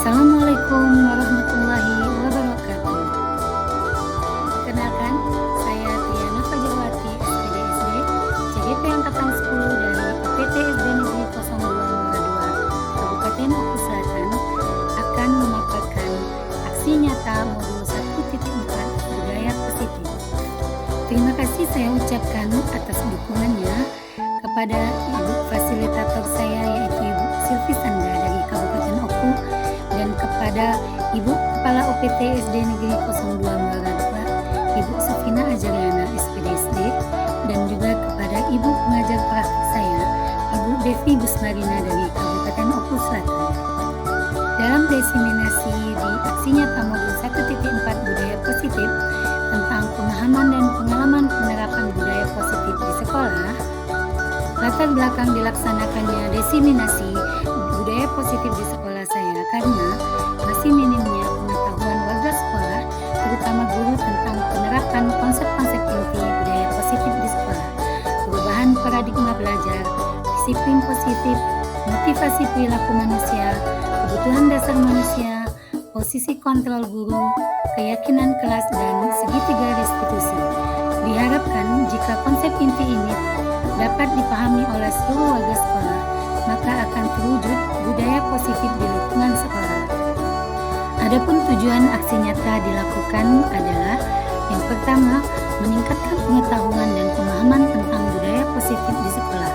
Assalamualaikum warahmatullahi wabarakatuh. Kenalkan, saya Triana Fajarwati, SPDSD, CGP Angkatan 10 dari UPT SD Negeri 02 Muara 2, Kabupaten Oku Selatan, akan memaparkan aksi nyata modul 1.4 budaya positif. Terima kasih saya ucapkan atas dukungannya kepada Ibu Fasilitator saya, yaitu Ibu Silvi Sanda dari Kabupaten Oku, dan kepada Ibu Kepala UPT SD Negeri 02 Muara 2, Ibu Sufina Ajariana, SPDSD, dan juga kepada Ibu pengajar praktik saya, Ibu Devi Busmarina dari Kabupaten Oku Selatan. Dalam diseminasi di aksi nyata modul 1.4 budaya positif tentang pemahaman dan pengalaman penerapan budaya positif di sekolah, latar belakang dilaksanakannya diseminasi budaya positif di sekolah saya karena masih minimnya pengetahuan warga sekolah, terutama guru, tentang penerapan konsep-konsep inti budaya positif di sekolah, perubahan paradigma belajar, disiplin positif, motivasi perilaku manusia, kebutuhan dasar manusia, posisi kontrol guru, keyakinan kelas, dan segitiga restitusi. Diharapkan jika konsep inti ini dapat dipahami oleh seluruh warga sekolah, maka akan terwujud budaya positif di lingkungan sekolah. Adapun tujuan aksi nyata dilakukan adalah yang pertama, meningkatkan pengetahuan dan pemahaman tentang budaya positif di sekolah.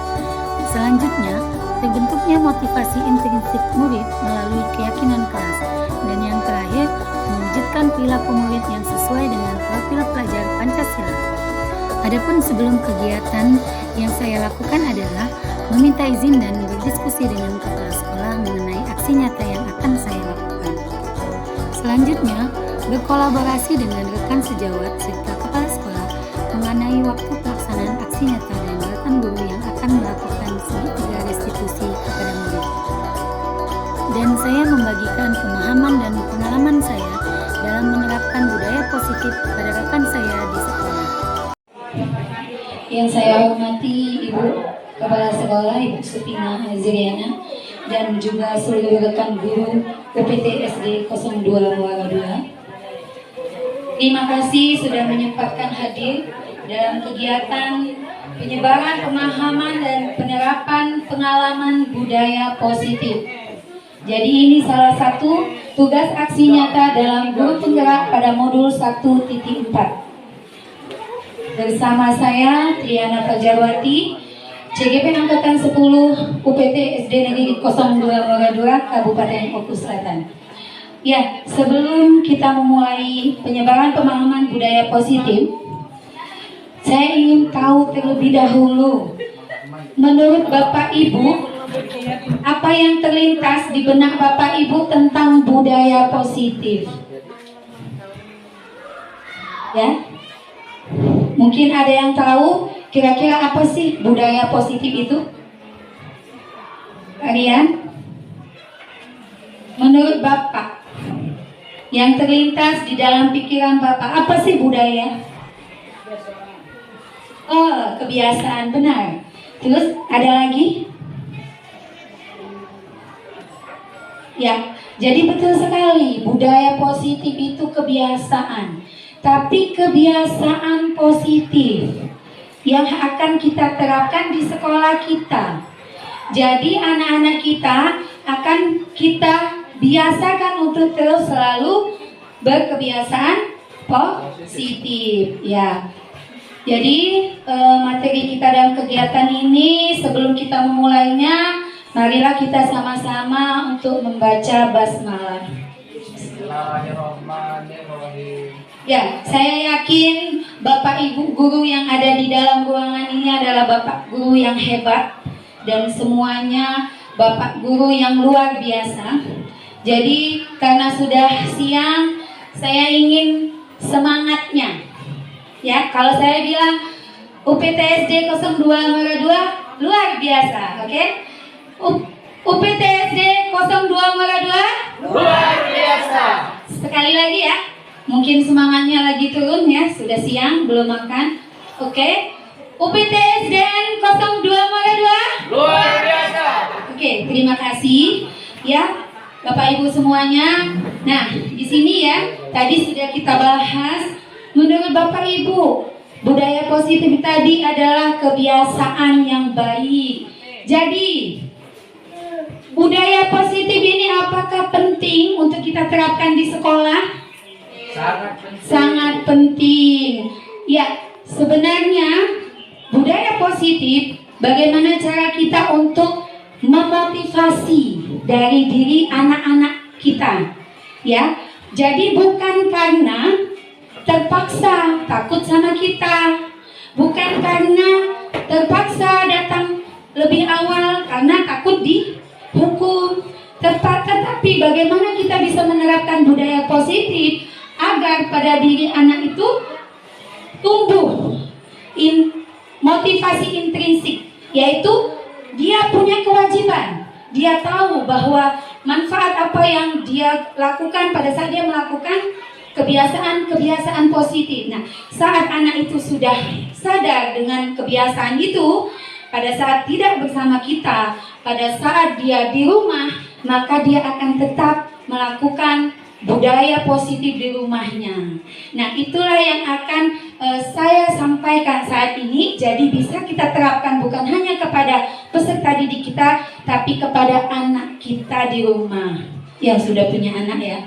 Selanjutnya, terbentuknya motivasi intrinsik murid melalui keyakinan kelas. Dan yang terakhir, mewujudkan perilaku murid yang sesuai dengan profil pelajar Pancasila. Adapun sebelum kegiatan yang saya lakukan adalah meminta izin dan berdiskusi dengan kepala sekolah mengenai aksi nyata yang akan saya lakukan. Selanjutnya, berkolaborasi dengan rekan sejawat serta kepala sekolah mengenai waktu pelaksanaan aksi nyata dan rekan guru yang akan melakukan segitiga restitusi kepada murid. Dan saya membagikan pemahaman dan pengalaman saya dalam menerapkan budaya positif kepada rekan saya di sekolah. Yang saya hormati Ibu Kepala Sekolah, Ibu Sufina Ajariana, dan juga seluruh rekan guru UPT SD 02 Muara 2. Terima kasih sudah menyempatkan hadir dalam kegiatan penyebaran pemahaman dan penerapan pengalaman budaya positif. Jadi ini salah satu tugas aksi nyata dalam guru penggerak pada modul 1.4. Bersama saya Triana Fajarwati, CGP Angkatan 10 UPT SD Negeri 02 Muara 2, Kabupaten Oku Selatan. Ya, sebelum kita memulai penyebaran pemahaman budaya positif, saya ingin tahu terlebih dahulu, menurut Bapak Ibu, apa yang terlintas di benak Bapak Ibu tentang budaya positif? Ya, mungkin ada yang tahu kira-kira apa sih budaya positif itu? Kalian? Menurut Bapak, yang terlintas di dalam pikiran Bapak, apa sih budaya? Oh, kebiasaan, benar. Terus ada lagi? Ya, jadi betul sekali, budaya positif itu kebiasaan. Tapi kebiasaan positif yang akan kita terapkan di sekolah kita. Jadi anak-anak kita akan kita biasakan untuk terus selalu berkebiasaan positif. Ya. Jadi materi kita dalam kegiatan ini, sebelum kita memulainya, marilah kita sama-sama untuk membaca basmalah. Ya, saya yakin Bapak Ibu guru yang ada di dalam ruangan ini adalah Bapak guru yang hebat dan semuanya Bapak guru yang luar biasa. Jadi karena sudah siang, saya ingin semangatnya. Ya, kalau saya bilang UPT SD 02 Muara 2 luar biasa, oke? UPT SD 02 Muara 2 luar biasa. Sekali lagi ya, mungkin semangatnya lagi turun ya, sudah siang belum makan. Oke, UPT SDN 02 Muara 2 luar biasa. Oke, terima kasih ya. Bapak Ibu semuanya. Nah, di sini ya, tadi sudah kita bahas. Menurut Bapak Ibu, budaya positif tadi adalah kebiasaan yang baik. Jadi, budaya positif ini apakah penting untuk kita terapkan di sekolah? Sangat penting. Ya, sebenarnya budaya positif, bagaimana cara kita untuk memotivasi dari diri anak-anak kita, ya. Jadi bukan karena terpaksa takut sama kita, bukan karena terpaksa datang lebih awal karena takut dihukum, tetapi bagaimana kita bisa menerapkan budaya positif agar pada diri anak itu tumbuh motivasi intrinsik, yaitu dia punya kewajiban. Dia tahu bahwa manfaat apa yang dia lakukan pada saat dia melakukan kebiasaan-kebiasaan positif. Nah, saat anak itu sudah sadar dengan kebiasaan itu, pada saat tidak bersama kita, pada saat dia di rumah, maka dia akan tetap melakukan budaya positif di rumahnya. Nah, itulah yang akan saya sampaikan saat ini. Jadi bisa kita terapkan bukan hanya kepada peserta didik kita, tapi kepada anak kita di rumah yang sudah punya anak ya.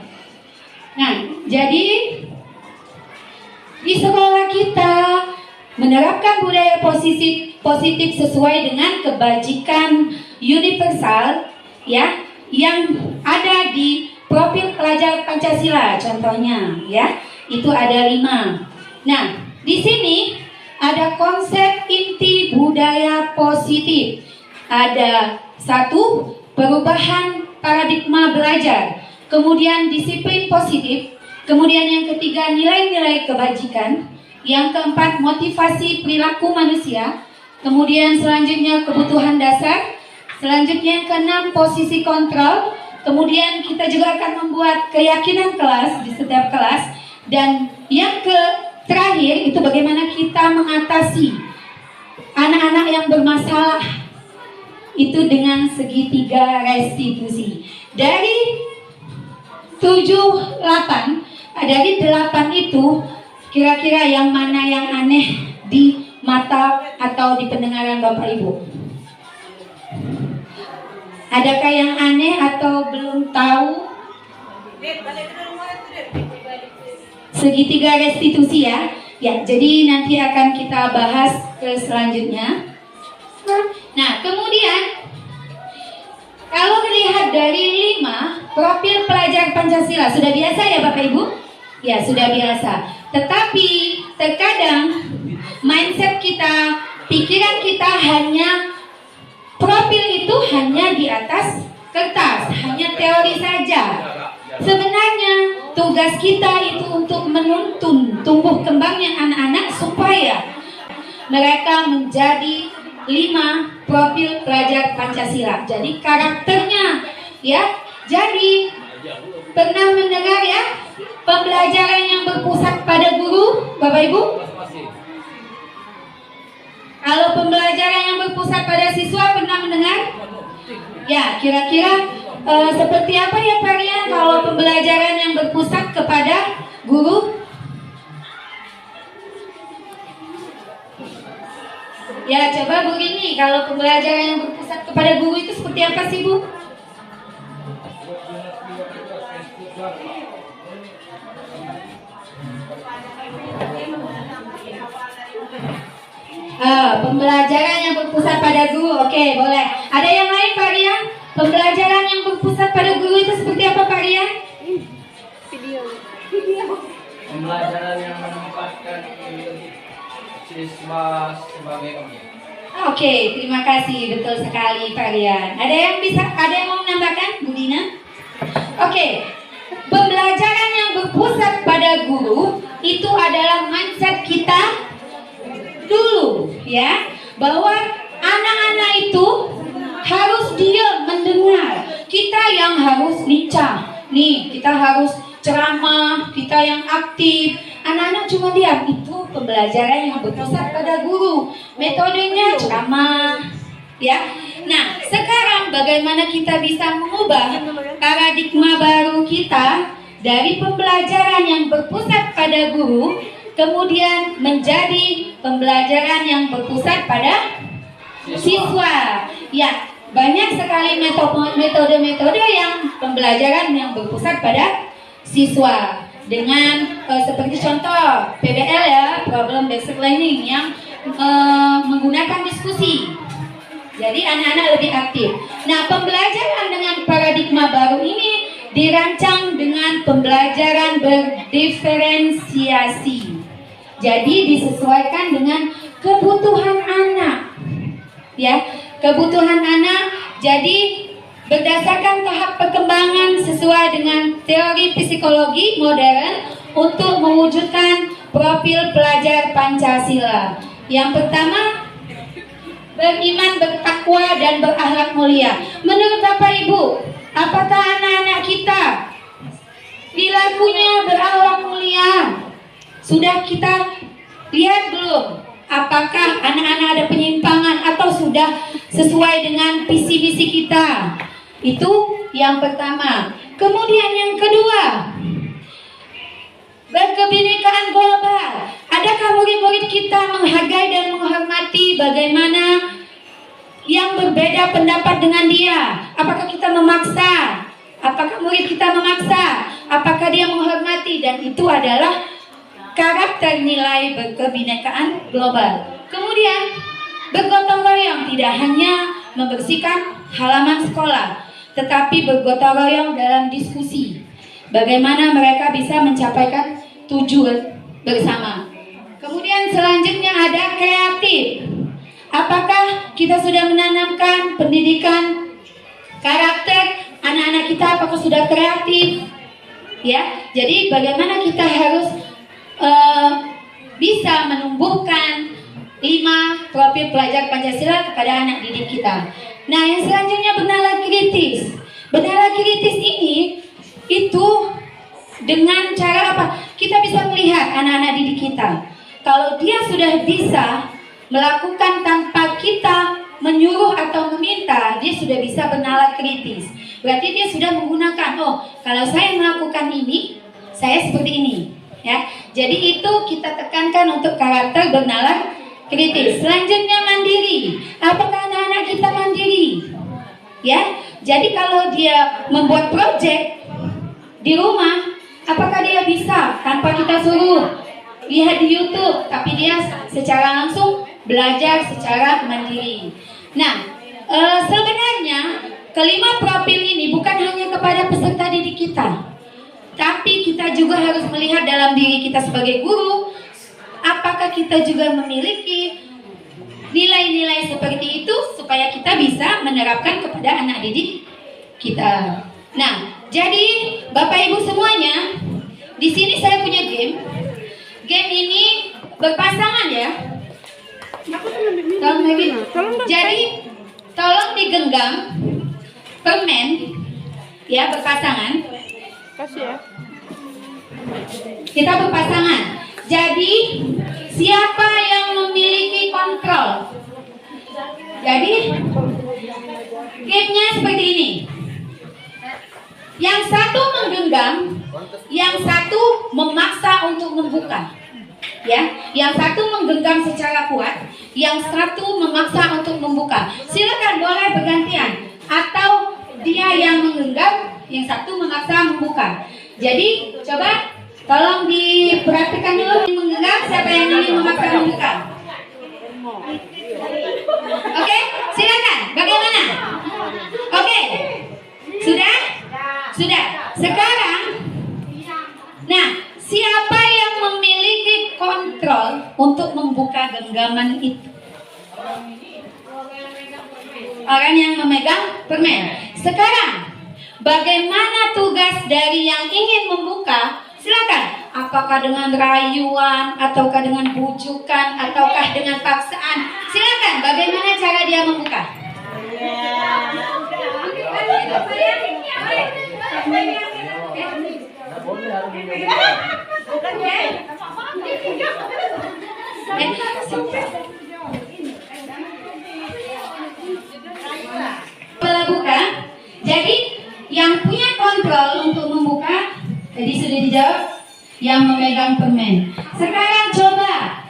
Nah, jadi di sekolah kita menerapkan budaya positif sesuai dengan kebajikan universal ya, yang ada di profil pelajar Pancasila contohnya ya, itu ada 5. Nah, di sini ada konsep inti budaya positif. Ada 1, perubahan paradigma belajar, kemudian disiplin positif, kemudian yang ketiga nilai-nilai kebajikan, yang keempat motivasi perilaku manusia, kemudian selanjutnya kebutuhan dasar, selanjutnya yang keenam posisi kontrol. Kemudian kita juga akan membuat keyakinan kelas di setiap kelas. Dan yang terakhir itu bagaimana kita mengatasi anak-anak yang bermasalah itu dengan segitiga restitusi. Dari 7, 8, dari 8 itu kira-kira yang mana yang aneh di mata atau di pendengaran Bapak Ibu? Adakah yang aneh atau belum tahu? Segitiga restitusi ya. Ya, jadi nanti akan kita bahas ke selanjutnya. Nah, kemudian kalau melihat dari 5 profil pelajar Pancasila, sudah biasa ya Bapak Ibu? Ya, sudah biasa. Tetapi terkadang mindset kita, pikiran kita hanya profil itu hanya di atas kertas, hanya teori saja. Sebenarnya tugas kita itu untuk menuntun tumbuh kembangnya anak-anak supaya mereka menjadi 5 profil pelajar Pancasila. Jadi karakternya ya. Jadi pernah mendengar ya pembelajaran yang berpusat pada guru, Bapak Ibu? Kalau pembelajaran yang berpusat pada siswa pernah mendengar? Ya, kira-kira seperti apa ya Parian kalau pembelajaran yang berpusat kepada guru? Ya, coba begini, kalau pembelajaran yang berpusat kepada guru itu seperti apa sih Bu? Pembelajaran yang berpusat pada guru, oke, boleh. Ada yang lain Pak Rian? Pembelajaran yang berpusat pada guru itu seperti apa Pak Rian? Video. Pembelajaran yang menempatkan siswa sebagai objek. Oke, terima kasih, betul sekali Pak Rian. Ada yang mau menambahkan, Bu Dina? Oke, pembelajaran yang berpusat pada guru itu adalah mindset kita dulu ya, bahwa anak-anak itu harus diam mendengar, kita yang harus lincah nih, kita harus ceramah, kita yang aktif, anak-anak cuma diam. Itu pembelajaran yang berpusat pada guru, metodenya ceramah ya. Nah, sekarang bagaimana kita bisa mengubah paradigma baru kita dari pembelajaran yang berpusat pada guru kemudian menjadi pembelajaran yang berpusat pada siswa. Ya, banyak sekali metode-metode yang pembelajaran yang berpusat pada siswa dengan seperti contoh PBL ya, problem based learning yang menggunakan diskusi. Jadi anak-anak lebih aktif. Nah, pembelajaran dengan paradigma baru ini dirancang dengan pembelajaran berdiferensiasi. Jadi disesuaikan dengan kebutuhan anak. Ya, kebutuhan anak. Jadi berdasarkan tahap perkembangan sesuai dengan teori psikologi modern untuk mewujudkan profil pelajar Pancasila. Yang pertama, beriman, bertakwa, dan berakhlak mulia. Menurut Bapak Ibu, apakah anak-anak kita perilakunya berakhlak mulia? Sudah kita lihat belum? Apakah anak-anak ada penyimpangan atau sudah sesuai dengan visi-misi kita? Itu yang pertama. Kemudian yang kedua, berkebinekaan global. Adakah murid-murid kita menghargai dan menghormati bagaimana yang berbeda pendapat dengan dia? Apakah kita memaksa? Apakah murid kita memaksa? Apakah dia menghormati? Dan itu adalah karakter nilai berkebinekaan global. Kemudian bergotong royong, tidak hanya membersihkan halaman sekolah, tetapi bergotong royong dalam diskusi. Bagaimana mereka bisa mencapaikan tujuan bersama. Kemudian selanjutnya ada kreatif. Apakah kita sudah menanamkan pendidikan karakter anak-anak kita? Apakah sudah kreatif? Ya, jadi bagaimana kita harus bisa menumbuhkan 5 profil pelajar Pancasila kepada anak didik kita. Nah, yang selanjutnya bernalar kritis. Bernalar kritis ini itu dengan cara apa? Kita bisa melihat anak-anak didik kita. Kalau dia sudah bisa melakukan tanpa kita menyuruh atau meminta, dia sudah bisa bernalar kritis. Berarti dia sudah menggunakan, oh, kalau saya melakukan ini, saya seperti ini. Ya, jadi itu kita tekankan untuk karakter bernalar kritis. Selanjutnya mandiri. Apakah anak-anak kita mandiri? Ya, jadi kalau dia membuat proyek di rumah, apakah dia bisa tanpa kita suruh lihat di YouTube, tapi dia secara langsung belajar secara mandiri. Nah, sebenarnya kelima profil ini bukan hanya kepada peserta didik kita, tapi kita juga harus melihat dalam diri kita sebagai guru, apakah kita juga memiliki nilai-nilai seperti itu supaya kita bisa menerapkan kepada anak didik kita. Nah, jadi Bapak Ibu semuanya, di sini saya punya game. Game ini berpasangan ya. Jadi tolong digenggam permen ya, berpasangan. Kasih ya. Kita berpasangan. Jadi siapa yang memiliki kontrol? Jadi gamenya seperti ini. Yang satu menggenggam, yang satu memaksa untuk membuka. Ya, yang satu menggenggam secara kuat, yang satu memaksa untuk membuka. Silakan boleh bergantian, atau dia yang menggenggam, yang satu memaksa membuka. Jadi coba tolong diperhatikan dulu, menggenggam siapa yang ini memaksa membuka. Oke, silakan. Bagaimana? Oke, sudah? Sudah. Sekarang, nah, siapa yang memiliki kontrol untuk membuka genggaman itu? Orang yang memegang permen. Sekarang, bagaimana tugas dari yang ingin membuka? Silakan. Apakah dengan rayuan, ataukah dengan bujukan, ataukah dengan paksaan? Silakan. Bagaimana cara dia membuka? Buka. Jadi yang punya mengontrol untuk membuka, tadi sudah dijawab, yang memegang permen. Sekarang coba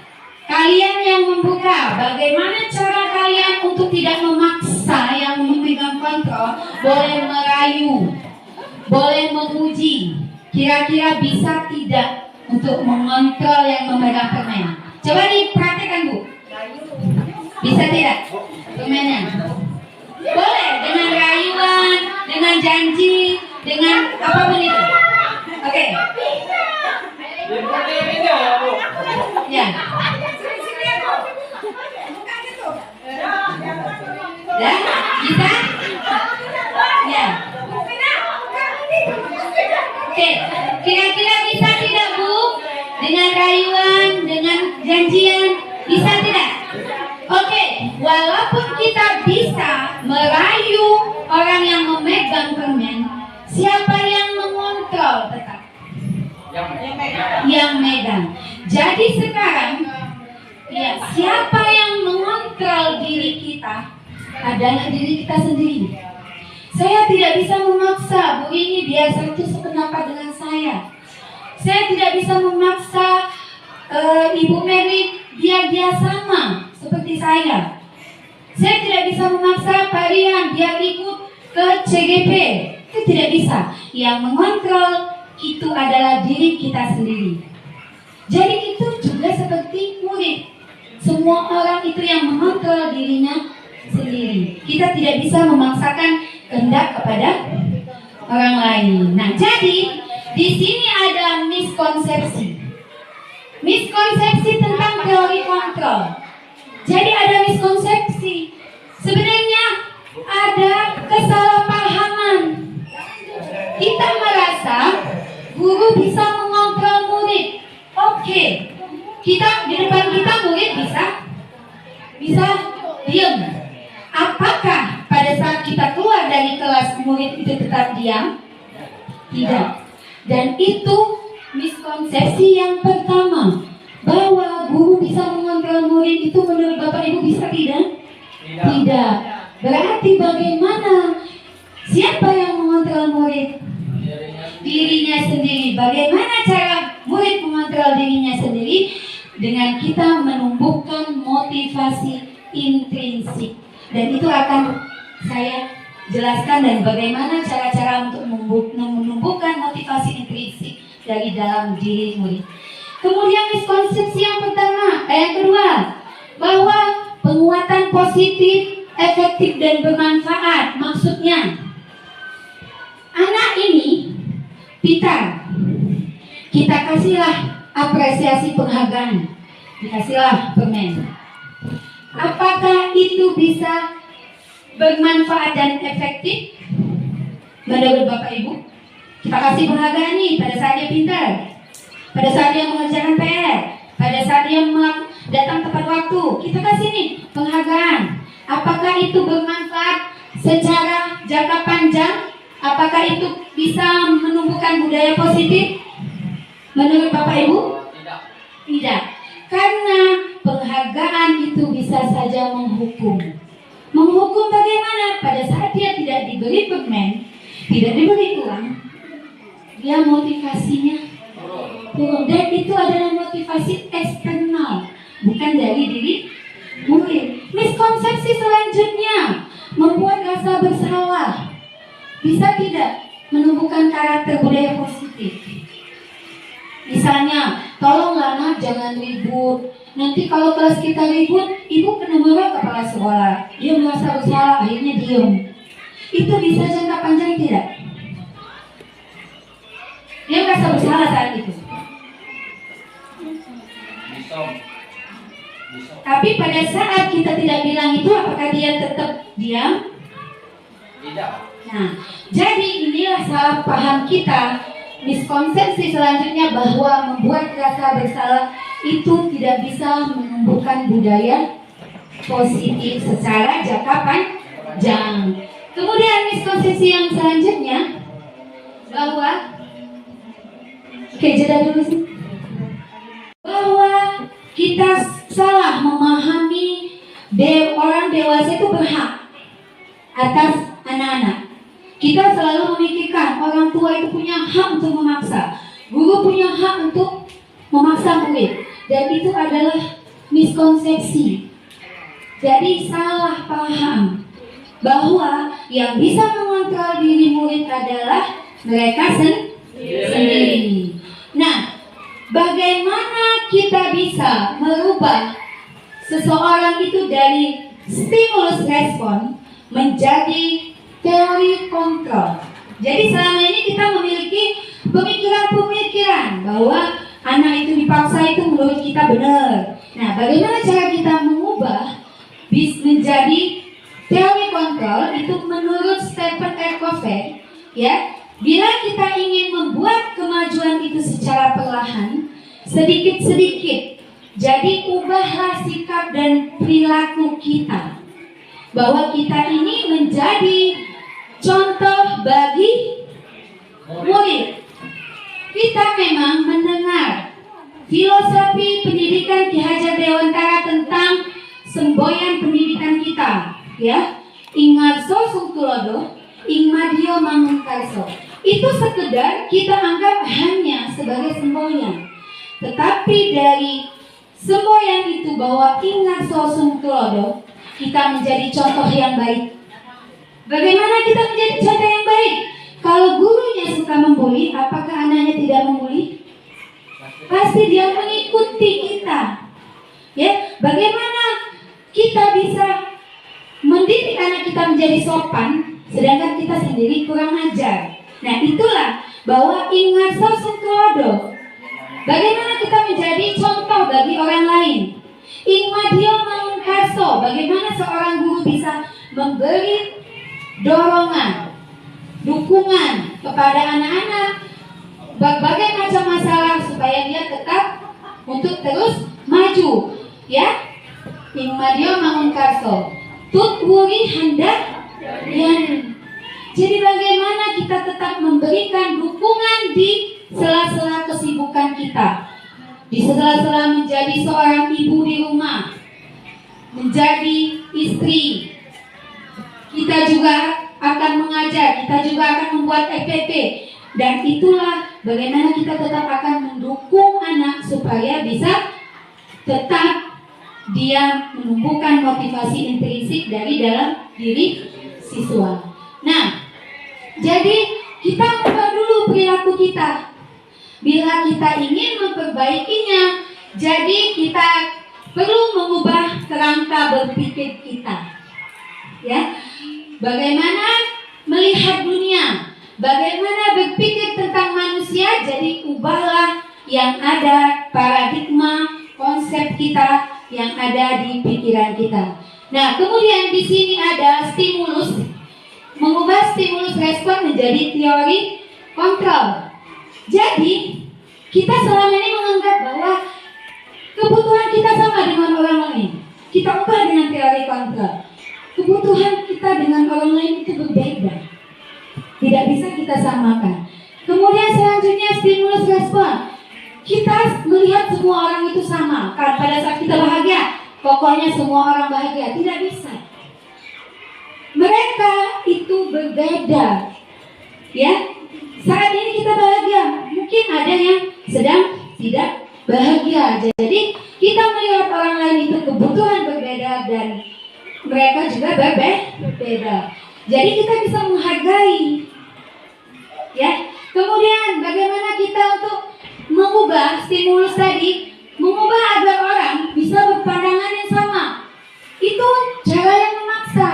kalian yang membuka, bagaimana cara kalian untuk tidak memaksa yang memegang kontrol? Boleh merayu, boleh menguji, kira-kira bisa tidak untuk mengontrol yang memegang permen. Coba dipraktekkan, Bu. Bisa tidak permennya? Boleh dengan rayuan, dengan janji, dengan apapun itu. Oke. Ya. Ya, bisa? Ya. Oke, kira-kira bisa tidak, Bu? Dengan rayuan, dengan janjian, bisa tidak? Oke, walaupun kita bisa merayu orang yang memegang permen, siapa yang mengontrol tetap? Yang megang. Jadi sekarang, ya, siapa yang mengontrol diri kita adalah diri kita sendiri. Saya tidak bisa memaksa Bu ini biar satu sependapat dengan saya. Saya tidak bisa memaksa Ibu Mary biar dia sama seperti saya. Saya tidak bisa memaksa Pak Rian biar ikut ke CGP. Itu tidak bisa. Yang mengontrol itu adalah diri kita sendiri. Jadi itu juga seperti murid. Semua orang itu yang mengontrol dirinya sendiri. Kita tidak bisa memaksakan kehendak kepada orang lain. Nah, jadi di sini ada miskonsepsi. Miskonsepsi tentang teori kontrol. Jadi ada miskonsepsi. Sebenarnya ada kesalahpahaman. Kita merasa guru bisa mengontrol murid. Oke. Kita di depan kita murid bisa diam. Apakah pada saat kita keluar dari kelas murid itu tetap diam? Tidak. Dan itu miskonsepsi yang pertama, bahwa guru bisa mengontrol murid. Itu menurut Bapak Ibu bisa tidak? Tidak. Berarti bagaimana? Siapa yang mengontrol murid? Dirinya sendiri. Bagaimana cara murid mengontrol dirinya sendiri? Dengan kita menumbuhkan motivasi intrinsik. Dan itu akan saya jelaskan dan bagaimana cara-cara untuk menumbuhkan motivasi intrinsik dari dalam diri murid. Kemudian miskonsepsi yang kedua, bahwa penguatan positif, efektif dan bermanfaat. Maksudnya, anak ini pintar, kita kasihlah apresiasi penghargaan, dikasihlah permen. Apakah itu bisa bermanfaat dan efektif? Menurut Bapak Ibu, kita kasih penghargaan nih pada saat dia pintar, pada saat dia mengerjakan PR, pada saat dia datang tepat waktu, kita kasih nih penghargaan. Apakah itu bermanfaat secara jangka panjang? Apakah itu bisa menumbuhkan budaya positif? Menurut Bapak Ibu? Tidak. Karena penghargaan itu bisa saja menghukum. Menghukum bagaimana? Pada saat dia tidak diberi permen, tidak diberi uang, dia motivasinya turun. Dan itu adalah motivasi eksternal, bukan dari diri murid. Miskonsepsi selanjutnya, membuat rasa bersalah. Bisa tidak menumbuhkan karakter budaya positif? Misalnya, tolonglah nak jangan ribut. Nanti kalau kelas kita ribut, ibu kena marah kepala sekolah. Dia merasa bersalah, akhirnya diem. Itu bisa jangka panjang tidak? Dia merasa bersalah saat itu. Tapi pada saat kita tidak bilang itu, apakah dia tetap diam? Tidak. Nah, jadi inilah salah paham kita. Miskonsepsi selanjutnya bahwa membuat rasa bersalah itu tidak bisa menumbuhkan budaya positif secara jangka panjang. Kemudian miskonsepsi yang selanjutnya bahwa jeda dulu sih. Bahwa kita salah memahami orang dewasa itu berhak atas anak-anak. Kita selalu memikirkan orang tua itu punya hak untuk memaksa, guru punya hak untuk memaksa murid, dan itu adalah miskonsepsi. Jadi salah paham bahwa yang bisa mengontrol diri murid adalah mereka sendiri. Nah, bagaimana kita bisa merubah seseorang itu dari stimulus respon menjadi teori kontrol? Jadi selama ini kita memiliki pemikiran-pemikiran bahwa anak itu dipaksa itu menurut kita benar. Nah, bagaimana cara kita mengubah menjadi teori kontrol itu menurut Stephen R. Covey, ya? Bila kita ingin membuat kemajuan itu secara perlahan, sedikit-sedikit, jadi ubahlah sikap dan perilaku kita, bahwa kita ini menjadi contoh bagi murid. Kita memang mendengar filosofi pendidikan Ki Hajar Dewantara tentang semboyan pendidikan kita, ya. Ingarso Sungtulodo, Ingmadio Mangunkarso. Itu sekedar kita anggap hanya sebagai semboyan. Tetapi dari semboyan itu bahwa Ingarso Sungtulodo, kita menjadi contoh yang baik. Bagaimana kita menjadi contoh yang baik? Kalau gurunya suka membuli, apakah anaknya tidak membuli? Pasti dia mengikuti kita. Ya, bagaimana kita bisa mendidik anak kita menjadi sopan, sedangkan kita sendiri kurang ajar? Nah, itulah bahwa Ingarso Sungtulodo. Bagaimana kita menjadi contoh bagi orang lain? Ingmadio Mangunkarso, bagaimana seorang guru bisa memberi dorongan, dukungan kepada anak-anak berbagai macam masalah supaya dia tetap untuk terus maju, ya. Ingmadio Mangunkarso, tutwuri hendak yani. Jadi bagaimana kita tetap memberikan dukungan di sela-sela kesibukan kita, di sela-sela menjadi seorang ibu di rumah, menjadi istri. Kita juga akan mengajar, kita juga akan membuat FPP, dan itulah bagaimana kita tetap akan mendukung anak supaya bisa tetap dia menumbuhkan motivasi intrinsik dari dalam diri siswa. Nah, jadi kita ubah dulu perilaku kita. Bila kita ingin memperbaikinya, jadi kita perlu mengubah kerangka berpikir kita. Ya, bagaimana melihat dunia, bagaimana berpikir tentang manusia, jadi ubahlah yang ada paradigma konsep kita yang ada di pikiran kita. Nah, kemudian di sini ada stimulus, mengubah stimulus respon menjadi teori kontrol. Jadi kita selama ini menganggap bahwa kebutuhan kita sama dengan orang lain. Kita ubah dengan teori kontrol. Kebutuhan kita dengan orang lain itu berbeda, tidak bisa kita samakan. Kemudian selanjutnya stimulus respon. Kita melihat semua orang itu sama. Kan pada saat kita bahagia, pokoknya semua orang bahagia. Tidak bisa. Mereka itu berbeda. Ya, saat ini kita bahagia, mungkin ada yang sedang tidak bahagia. Jadi kita melihat orang lain itu kebutuhan berbeda dan mereka juga berbeda. Jadi kita bisa menghargai. Ya, kemudian bagaimana kita untuk mengubah stimulus tadi, mengubah agar orang bisa berpandangan yang sama. Itu cara yang memaksa.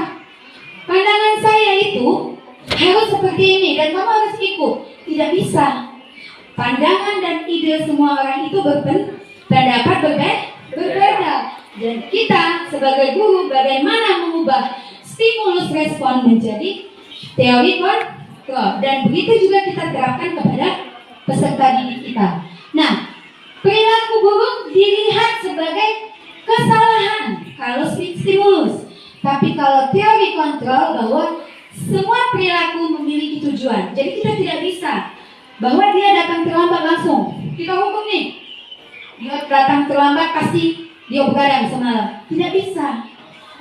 Pandangan saya itu harus seperti ini dan kamu harus ikut. Tidak bisa. Pandangan dan ide semua orang itu berpendapat berbeda. Dan kita sebagai guru bagaimana mengubah stimulus respon menjadi teori kontrol. Dan begitu juga kita terapkan kepada peserta didik kita. Nah, perilaku buruk dilihat sebagai kesalahan kalau stimulus. Tapi kalau teori kontrol bahwa semua perilaku memiliki tujuan. Jadi kita tidak bisa bahwa dia datang terlambat langsung kita hukum nih. Dia datang terlambat pasti dia begadang semalam. Tidak bisa.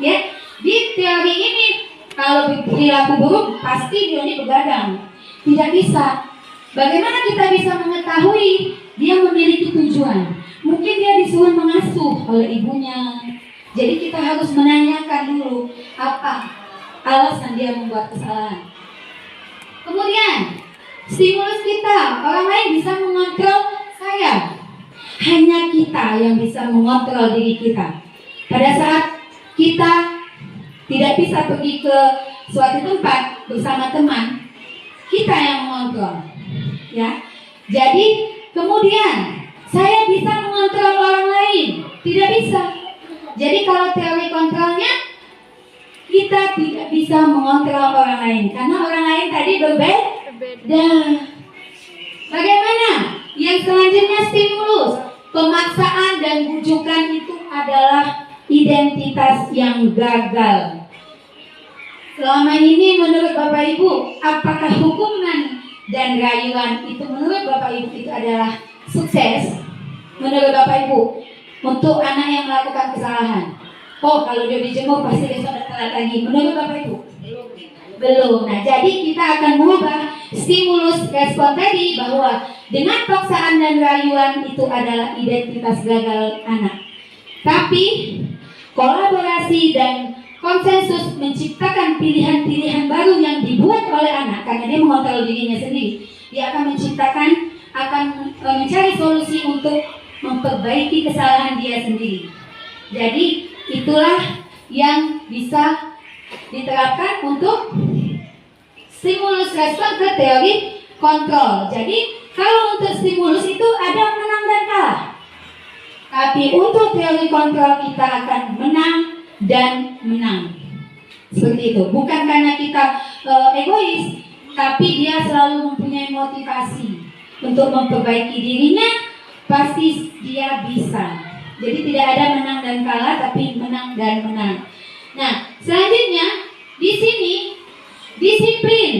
Ya, di teori ini Kalau perilaku buruk pasti dia ini begadang. Tidak bisa. Bagaimana kita bisa mengetahui dia memiliki tujuan? Mungkin dia disuruh mengasuh oleh ibunya. Jadi kita harus menanyakan dulu apa alasan dia membuat kesalahan. Kemudian stimulus kita, orang lain bisa mengontrol saya. Hanya kita yang bisa mengontrol diri kita. Pada saat kita tidak bisa pergi ke suatu tempat bersama teman, kita yang mengontrol, ya. Jadi kemudian saya bisa mengontrol orang lain, tidak bisa. Jadi kalau teori kontrolnya, kita tidak bisa mengontrol orang lain karena orang lain tadi berbeda. Bagaimana? Yang selanjutnya stimulus, pemaksaan dan bujukan itu adalah identitas yang gagal. Selama ini menurut Bapak Ibu, apakah hukuman dan rayuan itu menurut Bapak Ibu itu adalah sukses? Menurut Bapak Ibu, untuk anak yang melakukan kesalahan, oh kalau dia dijemur pasti besok telat lagi. Menurut Bapak Ibu? Belum. Nah, jadi kita akan mengubah stimulus respon tadi bahwa dengan paksaan dan rayuan itu adalah identitas gagal anak. Tapi kolaborasi dan konsensus menciptakan pilihan-pilihan baru yang dibuat oleh anak karena dia mengontrol dirinya sendiri. Dia akan mencari solusi untuk memperbaiki kesalahan dia sendiri. Jadi itulah yang bisa diterapkan untuk stimulus respon ke teori kontrol. Jadi kalau untuk stimulus itu ada menang dan kalah. Tapi untuk teori kontrol kita akan menang dan menang. Seperti itu. Bukan karena kita egois, tapi dia selalu mempunyai motivasi untuk memperbaiki dirinya. Pasti dia bisa. Jadi tidak ada menang dan kalah, tapi menang dan menang. Nah, selanjutnya di sini disiplin.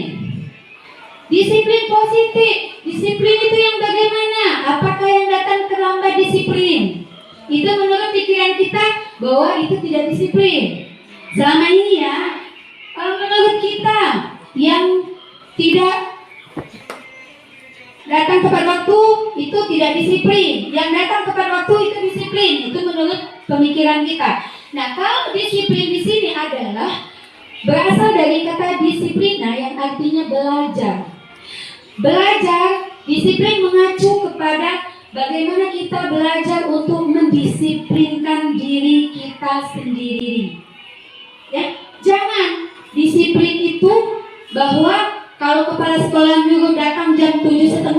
Disiplin positif. Disiplin itu yang bagaimana? Apakah yang datang terlambat disiplin? Itu menurut pikiran kita bahwa itu tidak disiplin. Selama ini ya, menurut kita yang tidak datang tepat waktu itu tidak disiplin. Yang datang tepat waktu itu disiplin. Itu menurut pemikiran kita. Nah, kalau disiplin di sini adalah berasal dari kata disiplina yang artinya belajar. Belajar, disiplin mengacu kepada bagaimana kita belajar untuk mendisiplinkan diri kita sendiri. Ya, jangan disiplin itu bahwa kalau kepala sekolah nyuruh datang jam 7.30,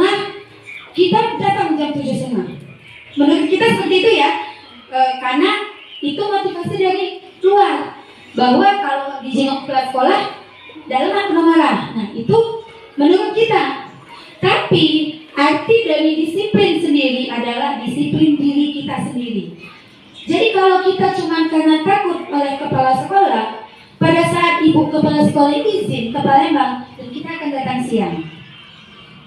kita datang jam 7.30. Menurut kita seperti itu ya, karena itu motivasi dari luar. Bahwa kalau dijenguk kepala sekolah, dalam penuh marah. Nah, itu menurut kita. Tapi arti dari disiplin sendiri adalah disiplin diri kita sendiri. Jadi kalau kita cuma karena takut oleh kepala sekolah, pada saat ibu kepala sekolah izin ke Palembang, dan kita akan datang siang.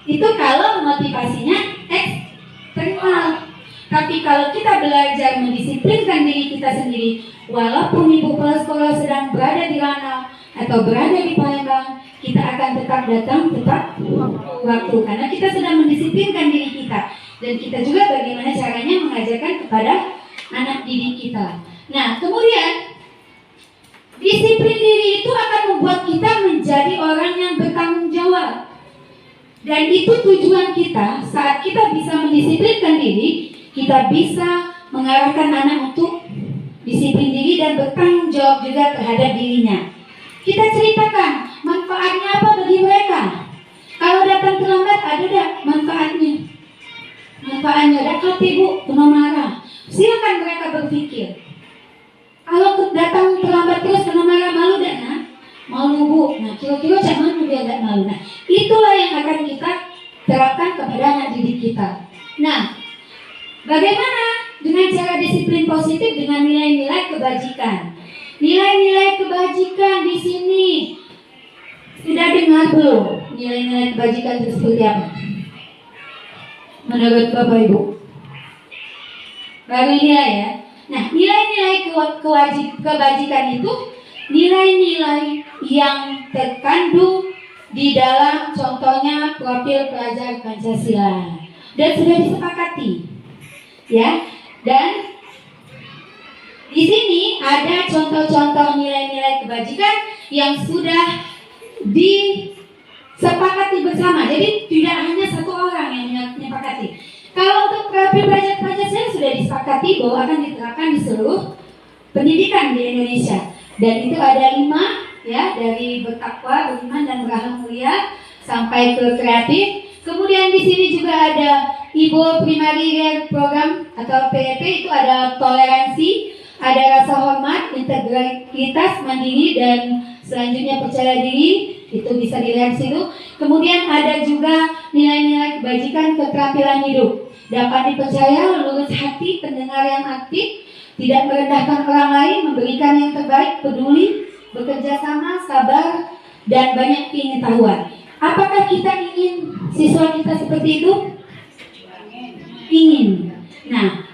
Itu kalau motivasinya eksternal. Tapi kalau kita belajar mendisiplinkan diri kita sendiri, walaupun ibu kepala sekolah sedang berada di Lanau atau berada di Palembang, kita akan tetap datang tepat waktu karena kita sedang mendisiplinkan diri kita. Dan kita juga bagaimana caranya mengajarkan kepada anak didik kita. Nah, kemudian disiplin diri itu akan membuat kita menjadi orang yang bertanggung jawab. Dan itu tujuan kita. Saat kita bisa mendisiplinkan diri, kita bisa mengarahkan anak untuk disiplin diri dan bertanggung jawab juga terhadap dirinya. Kita ceritakan manfaatnya apa bagi mereka. Kalau datang terlambat ada tak manfaatnya? Manfaatnya dekat ibu, kena marah. Silakan mereka berpikir. Kalau datang terlambat terus kena marah, malu tak nak? Malu bu. Nah, kira-kira macam mana dia tak malu? Nah, itulah yang akan kita terapkan kepada anak didik kita. Nah, bagaimana dengan cara disiplin positif dengan nilai-nilai kebajikan? Nilai-nilai kebajikan di sini sudah dengar belum? Nilai-nilai kebajikan itu seperti apa? Menurut Bapak Ibu? Baru nilai ya. Nah, nilai-nilai kebajikan itu nilai-nilai yang terkandung di dalam contohnya profil pelajar Pancasila dan sudah disepakati, ya. Dan di sini ada contoh-contoh nilai-nilai kebajikan yang sudah disepakati bersama. Jadi tidak hanya satu orang yang menyepakati. Kalau untuk profil pelajar Pancasila sudah disepakati bahwa akan diterapkan di seluruh pendidikan di Indonesia. Dan itu ada 5, ya, dari bertakwa, beriman dan berahlak mulia sampai ke kreatif. Kemudian di sini juga ada Ibu Primary Care Program atau PEP, itu ada toleransi, ada rasa hormat, integritas, mandiri, dan selanjutnya percaya diri. Itu bisa dilihat situ. Kemudian ada juga nilai-nilai kebajikan keterampilan hidup. Dapat dipercaya, lurus hati, pendengar yang aktif, tidak merendahkan orang lain, memberikan yang terbaik, peduli, bekerja sama, sabar, dan banyak pengetahuan. Apakah kita ingin siswa kita seperti itu? Ingin. Nah,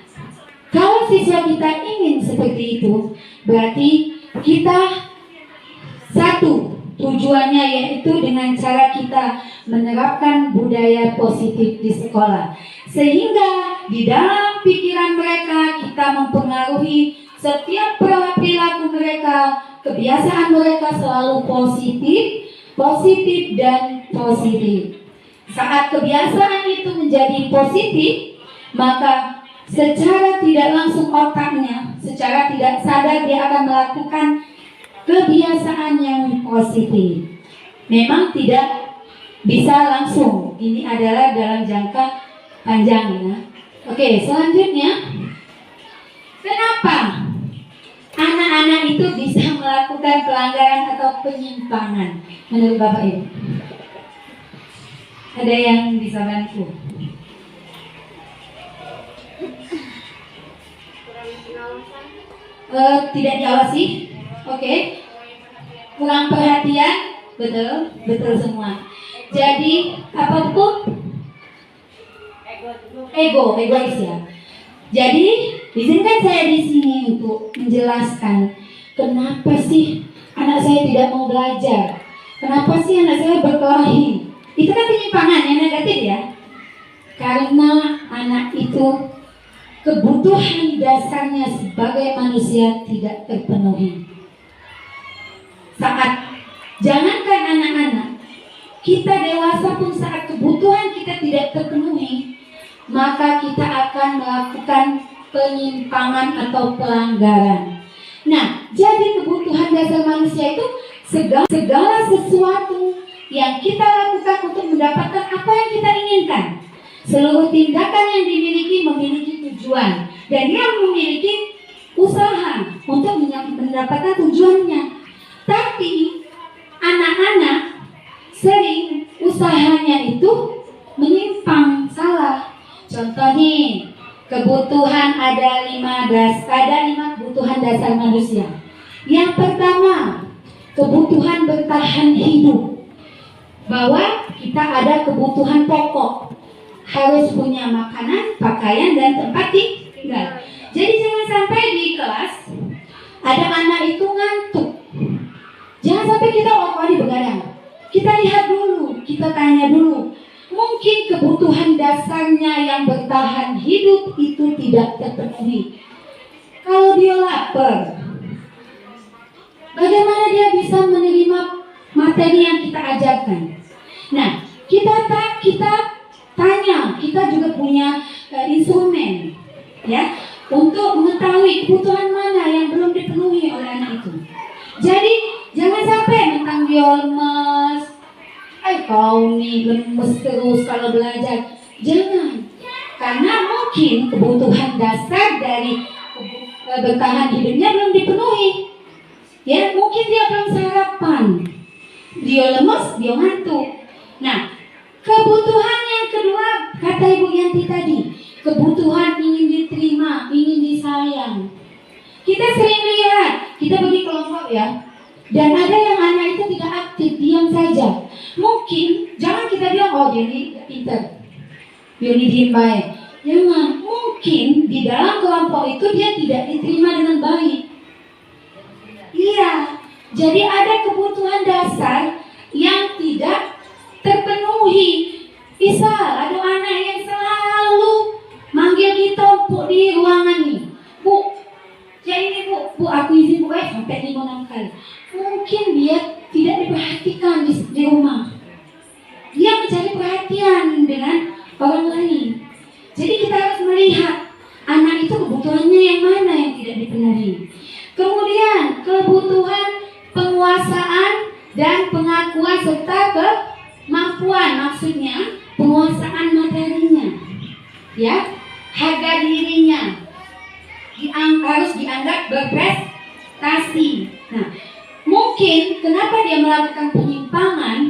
kalau siswa kita ingin seperti itu, berarti kita satu tujuannya yaitu dengan cara kita menerapkan budaya positif di sekolah, sehingga di dalam pikiran mereka kita mempengaruhi setiap perilaku mereka, kebiasaan mereka selalu positif dan positif. Saat kebiasaan itu menjadi positif, maka secara tidak langsung otaknya, secara tidak sadar dia akan melakukan kebiasaan yang positif. Memang tidak bisa langsung. Ini adalah dalam jangka panjang, ya. Oke, selanjutnya, kenapa anak-anak itu bisa melakukan pelanggaran atau penyimpangan menurut Bapak Ibu? Ada yang bisa bantu? Tidak diawasi, oke. Kurang perhatian, betul semua. Jadi apapun egois, ya. Jadi izinkan saya di sini untuk menjelaskan kenapa sih anak saya tidak mau belajar, kenapa sih anak saya berkelahi. Itu kan penyimpangan yang negatif, ya. Karena anak itu kebutuhan dasarnya sebagai manusia tidak terpenuhi. Jangankan anak-anak, kita dewasa pun saat kebutuhan kita tidak terpenuhi, maka kita akan melakukan penyimpangan atau pelanggaran. Nah, jadi kebutuhan dasar manusia itu segala sesuatu yang kita lakukan untuk mendapatkan apa yang kita inginkan. Seluruh tindakan yang dimiliki memiliki tujuan, dan dia memiliki usaha untuk mendapatkan tujuannya. Tapi anak-anak sering usahanya itu menyimpang, salah. Contoh nih, kebutuhan ada 5 kebutuhan dasar manusia. Yang pertama, kebutuhan bertahan hidup. Bahwa kita ada kebutuhan pokok, harus punya makanan, pakaian, dan tempat tinggal. Jadi jangan sampai di kelas ada anak itu ngantuk. Jangan sampai kita wali begadang. Kita lihat dulu, kita tanya dulu. Mungkin kebutuhan dasarnya yang bertahan hidup itu tidak terpenuhi. Kalau dia lapar, bagaimana dia bisa menerima materi yang kita ajarkan? Nah, kita tanya, kita juga punya instrumen, ya, untuk mengetahui kebutuhan mana yang belum dipenuhi oleh anak itu. Jadi jangan sampai mentang dia lemes, kau nih lemes terus kalau belajar. Jangan, karena mungkin kebutuhan dasar dari bertahan hidupnya belum dipenuhi. Ya, mungkin dia belum sarapan, dia lemes, dia ngantuk. Nah, kebutuhan yang kedua, kata Ibu Yanti tadi, kebutuhan ingin diterima, ingin disayang. Kita sering lihat, kita bagi kelompok, ya, dan ada yang anak itu tidak aktif, diam saja. Mungkin, jangan kita bilang, oh dia ini pintar, dia ini diem baik. Jangan, mungkin di dalam kelompok itu dia tidak diterima dengan baik. Iya, Jadi ada kebutuhan dasar yang tidak terpenuhi. Misal ada anak yang selalu manggil kita Bu di ruangan nih, Bu, jadi ini Bu, aku izin Bu sampai 5-6 kali. Mungkin dia tidak diperhatikan di rumah. Dia mencari perhatian dengan orang lain. Jadi kita harus melihat anak itu kebutuhannya yang mana yang tidak dipenuhi. Kemudian kebutuhan penguasaan dan pengakuan serta kemampuan, maksudnya penguasaan materinya, ya, harga dirinya harus dianggap berprestasi. Nah, mungkin kenapa dia melakukan penyimpangan,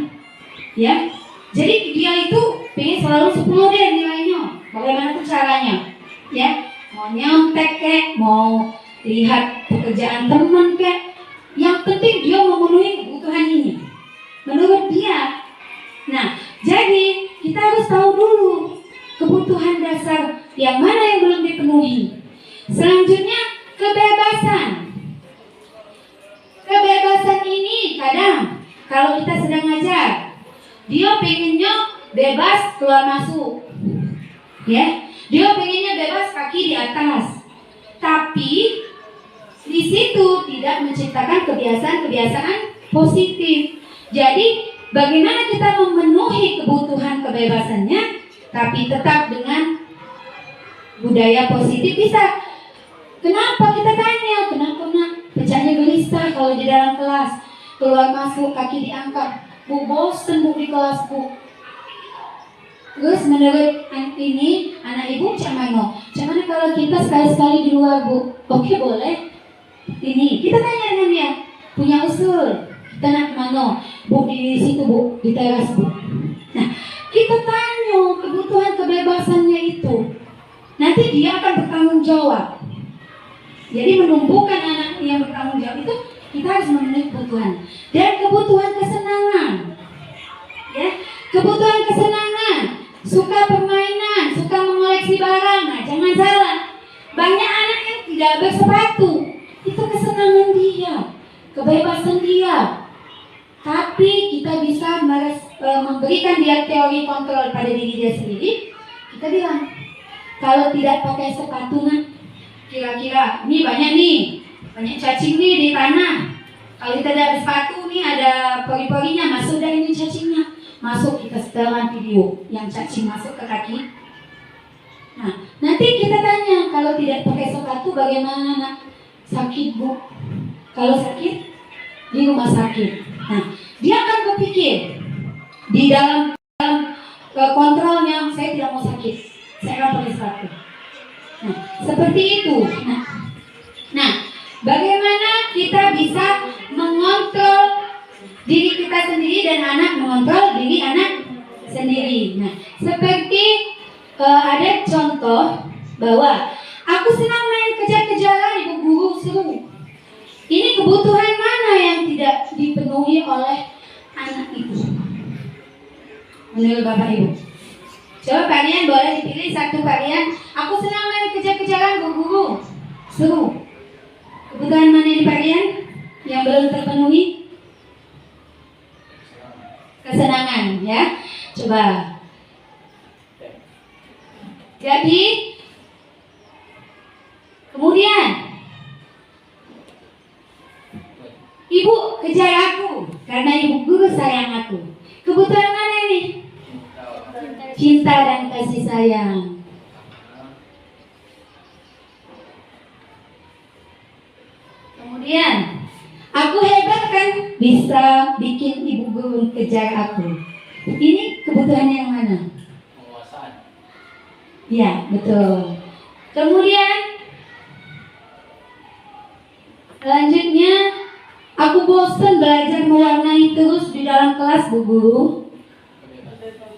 ya? Jadi dia itu pengen selalu 10 deh nilainya. Bagaimana tuh caranya? Ya, mau nyontek kek, mau lihat pekerjaan teman kek. Yang penting dia memenuhi kebutuhan ini menurut dia. Nah, jadi kita harus tahu dulu kebutuhan dasar yang mana yang belum dipenuhi. Selanjutnya kebebasan. Kebebasan ini kadang kalau kita sedang ngajar, dia pengennya bebas keluar masuk, ya. Dia pengennya bebas kaki di atas, tapi di situ tidak menciptakan kebiasaan-kebiasaan positif. Jadi bagaimana kita memenuhi kebutuhan kebebasannya, tapi tetap dengan budaya positif bisa. Kenapa kita tanya? Kenapa nak pecahnya gelisah kalau di dalam kelas, keluar masuk kaki diangkat, Bu bosen Bu di kelas Bu. Terus menurut ini anak ibu cuman kalau kita sekali-sekali di luar Bu? Oke boleh. Ini kita tanya dengan dia, punya usul, kita nak kemana? Bu di situ Bu, di teras Bu. Nah, kita tanya kebutuhan kebebasannya itu, nanti dia akan bertanggung jawab. Jadi menumbuhkan anak yang bertanggung jawab itu, kita harus memenuhi kebutuhan. Dan kebutuhan kesenangan, ya, kebutuhan kesenangan, suka permainan, suka mengoleksi barang. Nah, jangan salah, banyak anak yang tidak bersepatu. Itu kesenangan dia, kebebasan dia. Tapi kita bisa memberikan dia teori kontrol pada diri dia sendiri. Kita bilang, kalau tidak pakai sepatu nak, kira-kira ini banyak cacing nih di tanah. Kalau kita ada sepatu nih, ada pori-porinya, masuk dari ini cacingnya. Masuk, kita setelan video yang cacing masuk ke kaki. Nah, nanti kita tanya, kalau tidak pakai sepatu bagaimana nak? Sakit Bu. Kalau sakit di rumah sakit. Nah, dia akan berpikir di dalam kontrolnya, saya tidak mau sakit, saya akan pakai sepatu. Nah, seperti itu. Nah, bagaimana kita bisa mengontrol diri kita sendiri dan anak mengontrol diri anak sendiri. Nah, seperti ada contoh bahwa aku senang main kejar-kejaran, ibu guru seru. Ini kebutuhan mana yang tidak dipenuhi oleh anak itu? Menurut Bapak Ibu. Coba kalian boleh dipilih satu varian. Aku senang main kejar-kejaran, bu guru seru. Kebutuhan mana di varian yang belum terpenuhi? Kesenangan, ya. Coba. Jadi kemudian ibu kejar aku karena ibu guru sayang aku. Kebutuhan mana ini? Cinta dan kasih sayang. Kemudian aku hebat kan, bisa bikin ibu guru kejar aku. Ini kebutuhan yang mana? Penguasaan. Ya, betul. Kemudian selanjutnya, aku bosan belajar mewarnai terus di dalam kelas, bu guru.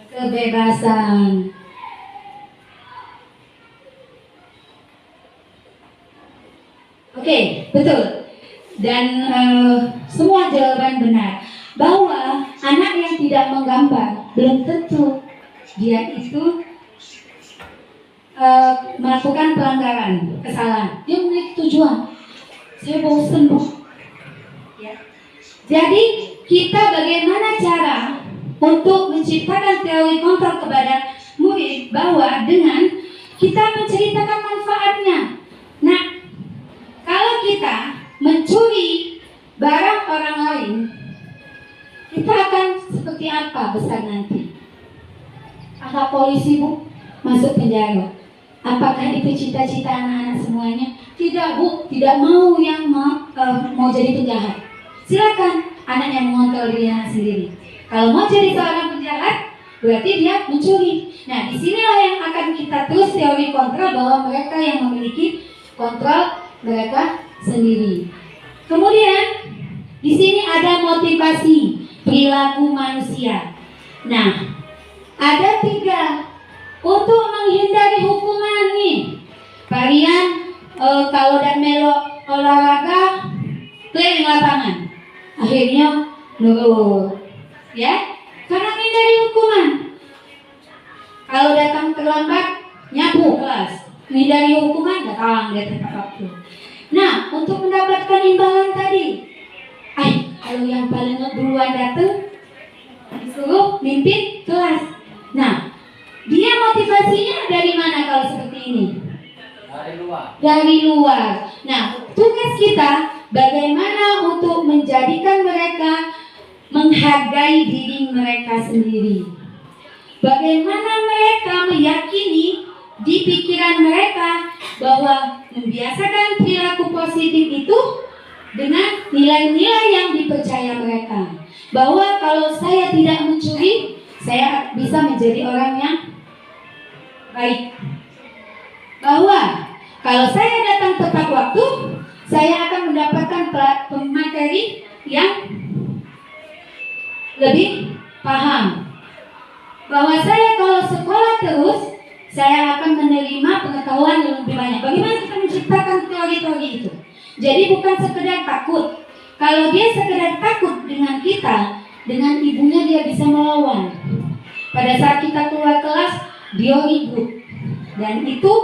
Kebebasan. Oke, betul. Dan semua jawaban benar. Bahwa anak yang tidak menggambar belum tentu dia itu melakukan pelanggaran, kesalahan. Dia memiliki tujuan. Saya bosan, Bu. Ya. Jadi kita bagaimana cara untuk menciptakan teori kontrol kepada murid bahwa dengan kita menceritakan manfaatnya. Nah, kalau kita mencuri barang orang lain, kita akan seperti apa besar nanti? Apa polisi, Bu? Masuk penjara. Apakah itu cita-cita anak-anak semuanya? Tidak, Bu. Tidak mau yang mau jadi penjahat. Silakan anaknya mengontrol dirinya sendiri. Kalau mau jadi seorang penjahat, berarti dia mencuri. Nah, disinilah yang akan kita terus teori kontrol bahwa mereka yang memiliki kontrol mereka sendiri. Kemudian di sini ada motivasi perilaku manusia. Nah, ada 3 untuk menghindari hukuman nih. Kalian kalau udah melok olahraga keliling lapangan, akhirnya nurut, ya, karena menghindari hukuman. Kalau datang terlambat, nyapu kelas, menghindari hukuman, datang dia tepat waktu. Nah, untuk mendapatkan imbalan tadi, kalau yang paling duluan datang disuruh mimpin kelas. Nah, dia motivasinya dari mana kalau seperti ini? Dari luar. Nah, tugas kita bagaimana untuk menjadikan mereka menghargai diri mereka sendiri. Bagaimana mereka meyakini di pikiran mereka bahwa membiasakan perilaku positif itu dengan nilai-nilai yang dipercaya mereka. Bahwa kalau saya tidak mencuri, saya bisa menjadi orang yang baik. Bahwa kalau saya datang tepat waktu, saya akan mendapatkan materi yang lebih paham. Bahwa saya kalau sekolah terus, saya akan menerima pengetahuan yang lebih banyak. Bagaimana kita menciptakan teori-teori itu? Jadi bukan sekedar takut. Kalau dia sekedar takut dengan kita, dengan ibunya dia bisa melawan. Pada saat kita keluar kelas, dia ribut. Dan itu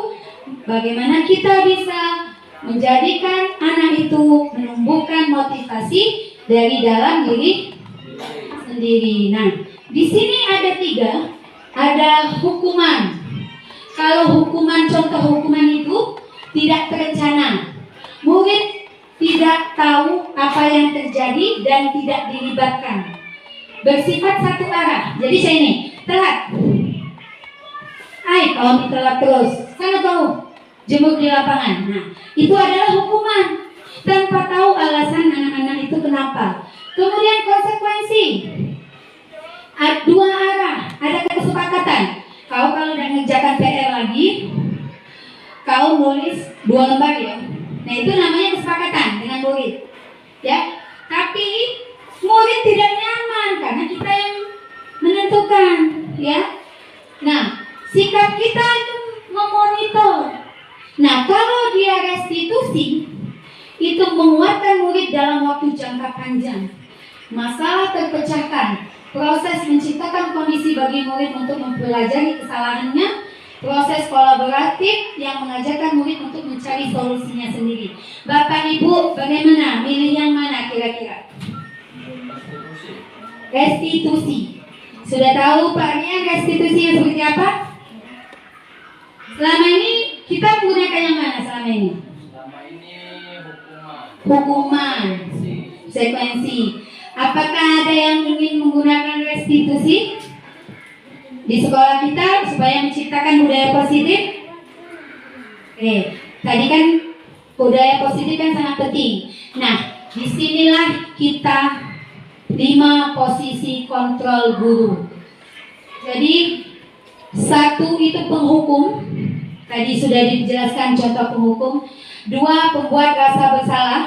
bagaimana kita bisa menjadikan anak itu menumbuhkan motivasi dari dalam diri sendiri. Nah, di sini ada 3, ada hukuman. Kalau hukuman, contoh hukuman itu tidak terencana, murid tidak tahu apa yang terjadi dan tidak dilibatkan, bersifat satu arah. Jadi saya ini telat. Kalau telat terus, sana tahu jemur di lapangan. Nah, itu adalah hukuman tanpa tahu alasan anak-anak itu kenapa. Kemudian konsekuensi. Ada 2 arah, ada kesepakatan. Kau kalau udah ngerjakan PR lagi, kau nulis 2 lembar ya. Nah, itu namanya kesepakatan dengan murid. Ya, tapi murid tidak nyaman karena kita yang menentukan, ya. Nah, sikap kita itu memonitor. Nah, kalau dia restitusi, itu menguatkan murid dalam waktu jangka panjang. Masalah terpecahkan. Proses menciptakan kondisi bagi murid untuk mempelajari kesalahannya, proses kolaboratif yang mengajarkan murid untuk mencari solusinya sendiri. Bapak Ibu, bagaimana? Milih yang mana kira-kira? Restitusi. Sudah tahu Paknya restitusinya seperti apa? Selama ini kita menggunakan yang mana selama ini? Selama ini Hukuman. Sekuensi. Apakah ada yang ingin menggunakan restitusi di sekolah kita supaya menciptakan budaya positif? Oke, tadi kan budaya positif kan sangat penting. Nah, disinilah kita 5 posisi kontrol guru. Jadi 1 itu penghukum. Tadi sudah dijelaskan contoh penghukum. 2 pembuat rasa bersalah.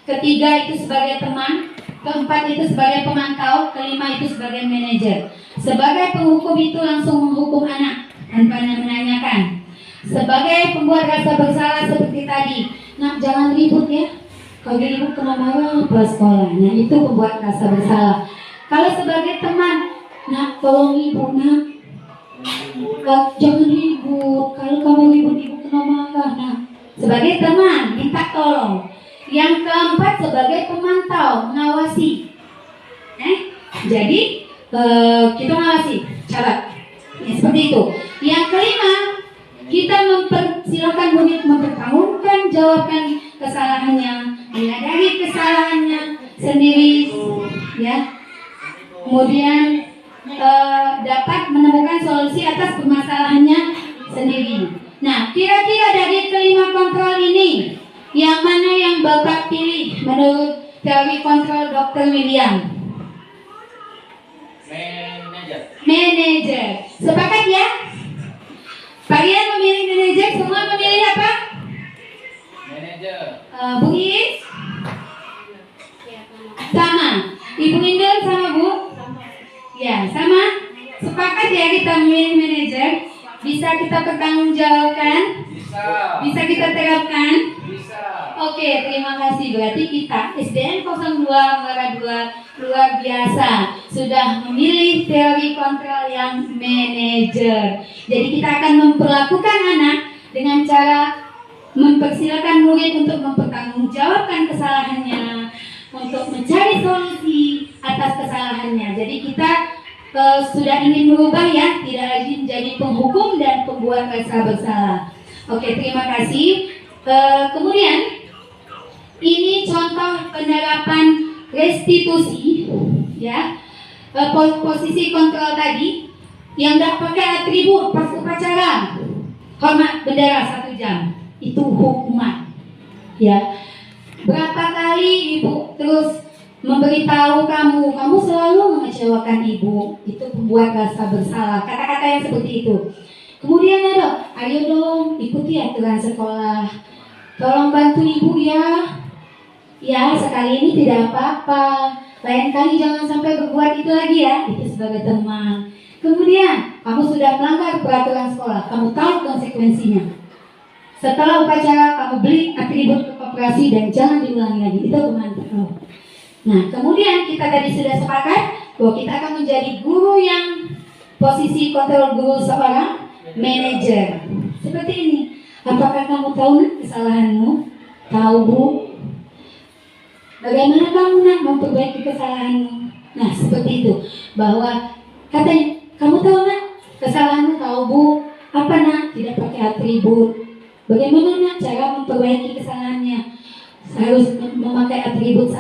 3 itu sebagai teman. 4 itu sebagai pemantau, 5 itu sebagai manajer. Sebagai penghukum itu langsung menghukum anak tanpa menanyakan. Sebagai pembuat rasa bersalah seperti tadi, nak jangan ribut ya. Kalau ribut kena marah ke sekolah. Nah, itu pembuat rasa bersalah. Kalau sebagai teman, nak tolong ibu nak, jangan ribut. Kalau kamu ribut ibu kena marah. Nah, sebagai teman minta tolong. Yang 4 sebagai pemantau, mengawasi. Jadi kita ngawasi cara ya, seperti itu. Yang kelima, kita mempersilahkan murid mempertanggungjawabkan jawabkan kesalahannya, menyadari kesalahannya sendiri, ya. Kemudian dapat menemukan solusi atas permasalahannya sendiri. Nah, kira-kira dari kelima kontrol ini, yang mana yang Bapak pilih menurut teori kontrol Dr. William? Manajer. Manajer. Sepakat ya? Kalian memilih manajer, semua memilih apa? Manajer. Bu Is? Sama. Ibu Indul sama Bu? Ya, sama. Sepakat ya kita memilih manajer. Bisa kita pertanggungjawabkan? Bisa. Bisa kita terapkan? Bisa. Oke, terima kasih. Berarti kita SDN 02 Muara 2 luar biasa sudah memilih teori kontrol yang manajer. Jadi kita akan memperlakukan anak dengan cara mempersilakan murid untuk mempertanggungjawabkan kesalahannya, untuk mencari solusi atas kesalahannya. Jadi kita sudah ingin merubah ya, tidak lagi menjadi penghukum dan pembuat rasa bersalah. Oke, terima kasih. Kemudian ini contoh penerapan restitusi, ya. Posisi kontrol tadi yang nggak pakai atribut pas upacara, hormat bendera 1 jam, itu hukuman, ya. Berapa kali ibu terus memberitahu kamu selalu mengecewakan ibu, itu membuat rasa bersalah, kata-kata yang seperti itu. Kemudian ada, ayo dong ikuti aturan sekolah, tolong bantu ibu ya. Ya, sekali ini tidak apa-apa. Lain kali jangan sampai berbuat itu lagi ya. Itu sebagai teman. Kemudian, kamu sudah melanggar peraturan sekolah. Kamu tahu konsekuensinya. Setelah upacara, kamu beli atribut ke koperasi dan jangan diulangi lagi. Itu pemantau. Nah, kemudian kita tadi sudah sepakat bahwa kita akan menjadi guru yang posisi kontrol guru seorang manajer. Seperti ini. Apakah kamu tahu nak kesalahanmu? Tahu Bu? Bagaimana kamu nak memperbaiki kesalahanmu? Nah, seperti itu. Bahwa katanya, kamu tahu nak kesalahanmu? Tahu Bu? Apa nak? Tidak pakai atribut. Bagaimana nak cara memperbaiki kesalahannya? Harus memakai atribut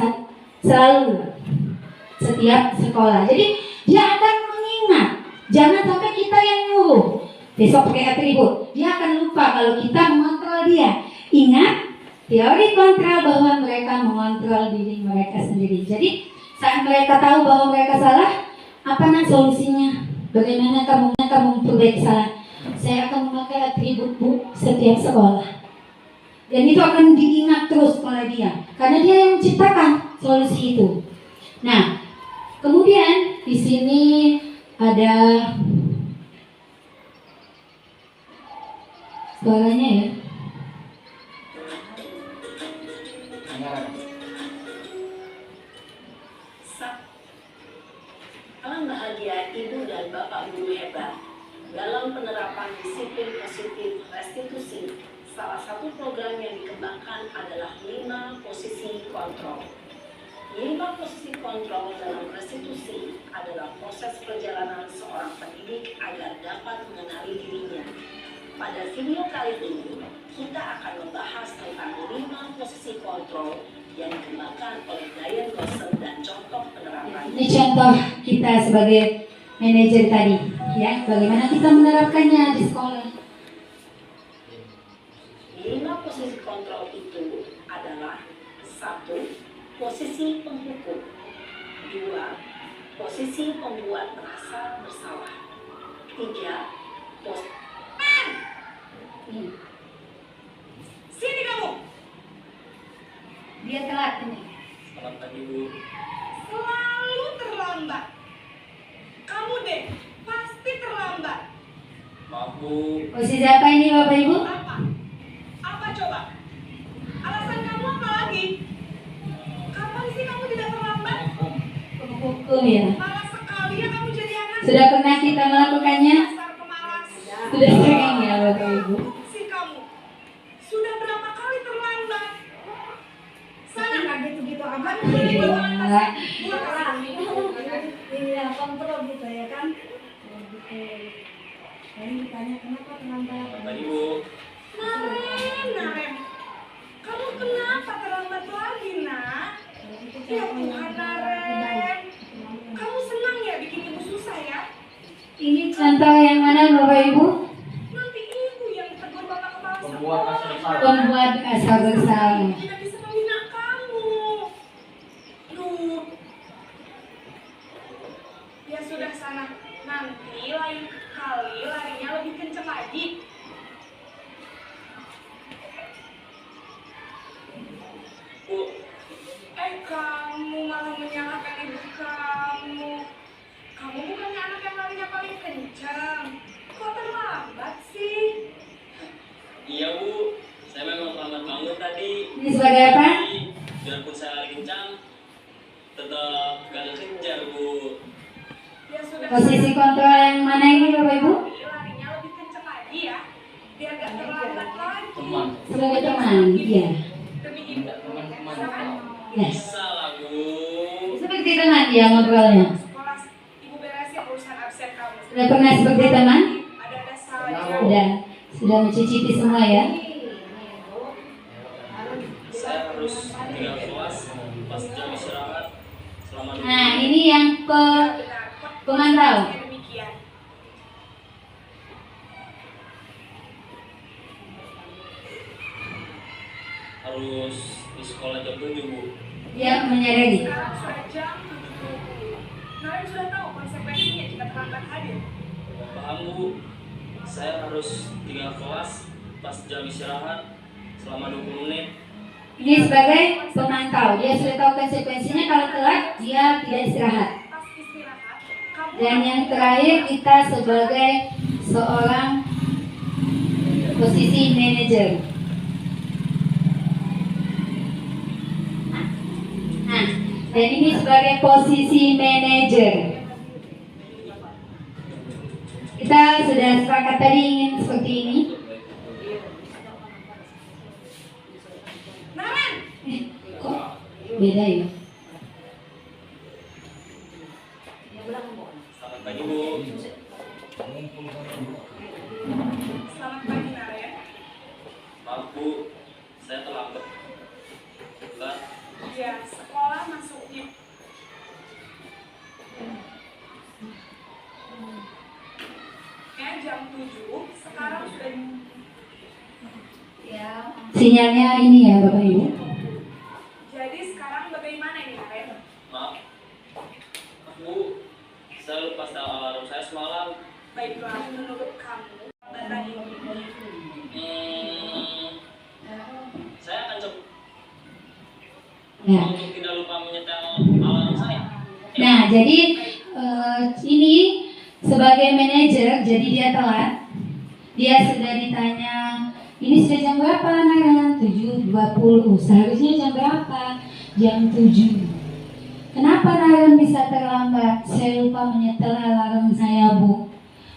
selalu setiap sekolah. Jadi dia akan mengingat. Jangan sampai kita yang nyuruh besok pakai atribut. Dia akan lupa kalau kita mengontrol dia. Ingat teori kontrol bahwa mereka mengontrol diri mereka sendiri. Jadi saat mereka tahu bahwa mereka salah, apa nak solusinya? Bagaimana kamu memperbaiki kesalahan? Saya akan memakai atribut Bu setiap sekolah. Dan itu akan diingat terus oleh dia, karena dia yang menciptakan solusi itu. Nah, kemudian di sini ada suaranya ya. Salam bahagia Ibu dan Bapak Guru hebat. Dalam penerapan disiplin positif restitusi, salah satu program yang dikembangkan adalah 5 posisi kontrol. 5 posisi kontrol dalam restitusi adalah proses perjalanan seorang pendidik agar dapat mengenali dirinya. Pada video kali ini, kita akan membahas tentang 5 posisi kontrol yang dikembangkan oleh Diane Gosser dan contoh penerapannya. Ini contoh kita sebagai manajer tadi, ya, bagaimana kita menerapkannya di sekolah. 5 posisi kontrol itu adalah 1. Posisi penghukum. 2. Posisi pembuat merasa bersalah. 3. Sini kamu. Dia telat ini. Selamat pagi Bu. Selalu terlambat. Kamu deh pasti terlambat. Maaf Bu. Posisi apa ini Bapak Ibu? Apa? Apa coba? Alasan kamu apa lagi? Kapan sih kamu tidak terlambat? Hukum ya. Malas sekali ya kamu jadi anak. Sudah pernah kita melakukannya? Dasar pemalas. Sudah sering ya Bapak Ibu. Si kamu sudah berapa kali terlambat? Sana. Iya. gitu ya kan? Oh, gitu. Lalu ditanya kenapa terlambat? Selamat pagi Bu. Naren, kamu kenapa terlambat lagi, nak? Ya Tuhan, Naren. Kamu senang ya bikin ibu susah ya? Ini contoh yang mana Bapak Ibu? Nanti ibu yang tegur bapak kepala Pembuat sekolah. asal salah. Pembuat asal bersalah. Tidak bisa membina kamu. Duh. Ya sudah sana. Nanti lain kali larinya lebih kenceng lagi. Bu, Kamu malah menyalahkan ibu kamu. Kamu bukannya anak yang larinya paling kencang. Kok terlambat sih? iya Bu. Saya memang terlambat bangun tadi. Ini sebagai apa? Tapi, biarpun saya lari kencang, tetap gak kejar Bu. Ya sudah. Posisi kontrol yang mana ini Bapak Ibu? Larinya lebih kenceng lagi ya. Biar gak terlambat lagi. Teman. Sebagai teman, iya. Demi ibu. Teman-teman. Yes. Bisa lah Bu. Seperti teman dia ngobrolnya. Sekolah ibu beresin urusan absen kamu. Sudah pernah seperti teman? Ada salahnya. Sudah mencicipi semua ya? Saya harus tinggal kelas pas jam istirahat selama 2 Nah, ini yang pemantau. Demikian. harus di sekolah jam 7 Bu. Dia menyadari. Sekarang sudah jam 7. Naren sudah tahu konsekuensinya jika terlambat hadir. Paham Bu. Saya harus tinggal kelas pas jam istirahat selama 20 menit. Ini sebagai pemantau. Dia sudah tahu konsekuensinya kalau telat dia tidak istirahat. Pas istirahat, kamu Dan yang terakhir kita sebagai seorang posisi manajer. Nah, dan ini sebagai posisi manajer. Kita sudah sepakat tadi ingin seperti ini. Naren, Kok beda ya? Selamat pagi Bu. selamat pagi Naren. Maaf Bu, saya terlambat. Enggak, Ya, sekolah masuknya. Ya, jam 7, sekarang sudah Sinyalnya ini ya Bapak Ibu. jadi sekarang bagaimana ini Naren? maaf. Bu, saya lupa setel alarm saya semalam. Baiklah, menurut kamu, data ini Saya akan coba Nah, untuk tidak lupa menyetel alarm saya. nah jadi ini sebagai manajer, jadi dia telat. Dia sudah ditanya, ini sudah jam berapa Naren? 7.20. Seharusnya jam berapa? Jam 7. Kenapa Naren bisa terlambat? Saya lupa menyetel alarm saya Bu.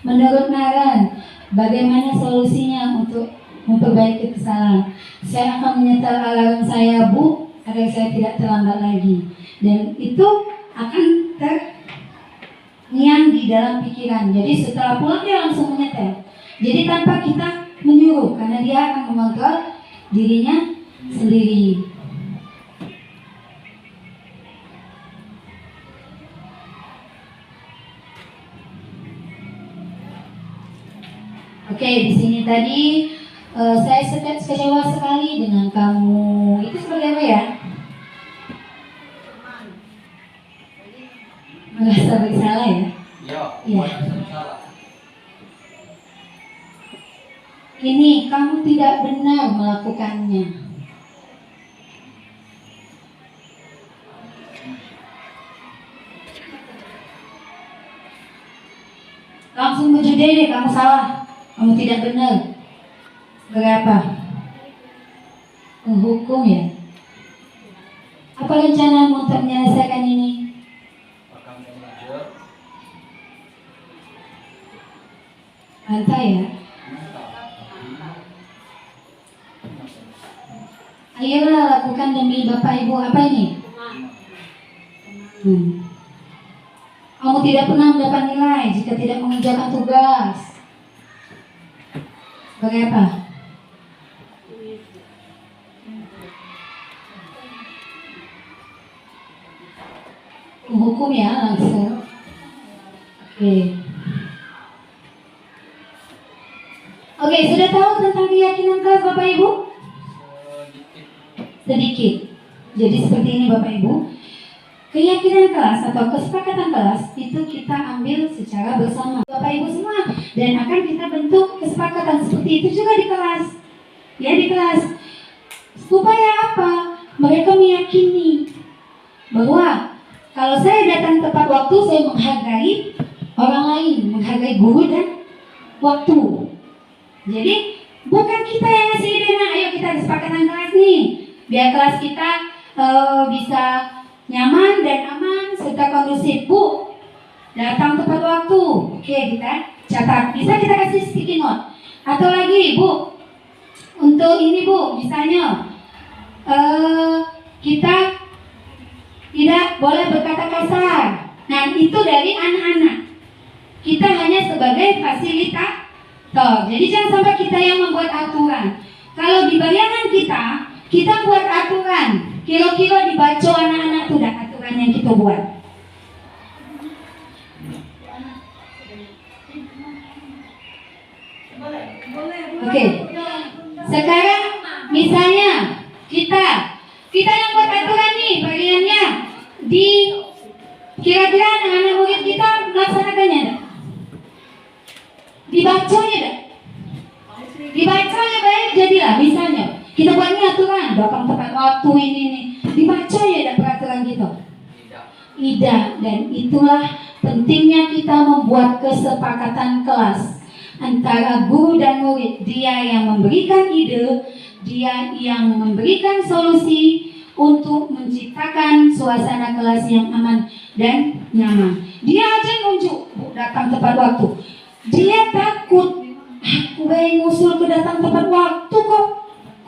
Menurut Naren, bagaimana solusinya untuk memperbaiki kesalahan? Saya akan menyetel alarm saya Bu, agar saya tidak terlambat lagi. Dan itu akan terngiang di dalam pikiran. Jadi setelah pulang dia langsung menyetel. Jadi tanpa kita menyuruh, karena dia akan mengontrol dirinya sendiri. Oke, di sini tadi saya kecewa sekali dengan kamu. Itu sebagai apa ya? Merasa bersalah ya? Iya. Ini kamu tidak benar melakukannya. Langsung berjudi deh, kamu salah. Kamu tidak benar. Berapa? Menghukum ya? Apa rencanamu untuk menyelesaikan ini? Bantai ya? Ayolah lakukan demi Bapak Ibu. Apa ini? Kamu tidak pernah mendapat nilai jika tidak mengerjakan tugas. Sebagai apa? Hukum ya langsung. Oke, sudah tahu tentang keyakinan kelas Bapak Ibu? Sedikit. Jadi seperti ini Bapak Ibu. Keyakinan kelas atau kesepakatan kelas itu kita ambil secara bersama Bapak Ibu semua, dan akan kita bentuk kesepakatan seperti itu juga di kelas. Ya, di kelas. Supaya apa? Mereka meyakini bahwa kalau saya datang tepat waktu, saya menghargai orang lain, menghargai guru dan waktu. Jadi bukan kita yang ngasih ide, nah ayo kita kesepakatan kelas nih, biar kelas kita bisa nyaman dan aman serta kondusif. Bu, datang tepat waktu. Oke, kita catat. Bisa kita kasih sticky note. Atau lagi, Bu, untuk ini Bu, misalnya kita tidak boleh berkata kasar. Nah, itu dari anak-anak. Kita hanya sebagai fasilitator. Jadi jangan sampai kita yang membuat aturan. Kalau di bayangan kita buat aturan. Kira-kira dibaca anak-anak tuh dah aturan yang kita buat. Oke. Sekarang misalnya kita yang buat aturan nih, bagiannya di kira-kira anak-anak murid kita melaksanakannya dah. Dibacanya baik, jadilah misalnya kita buatnya aturan datang tepat waktu ini nih, dibaca ya dah peraturan kita. Tidak, dan itulah pentingnya kita membuat kesepakatan kelas antara guru dan murid. Dia yang memberikan ide, dia yang memberikan solusi untuk menciptakan suasana kelas yang aman dan nyaman. Dia aja nunjuk datang tepat waktu. Dia takut, aku bayi ngusul ke datang tepat waktu kok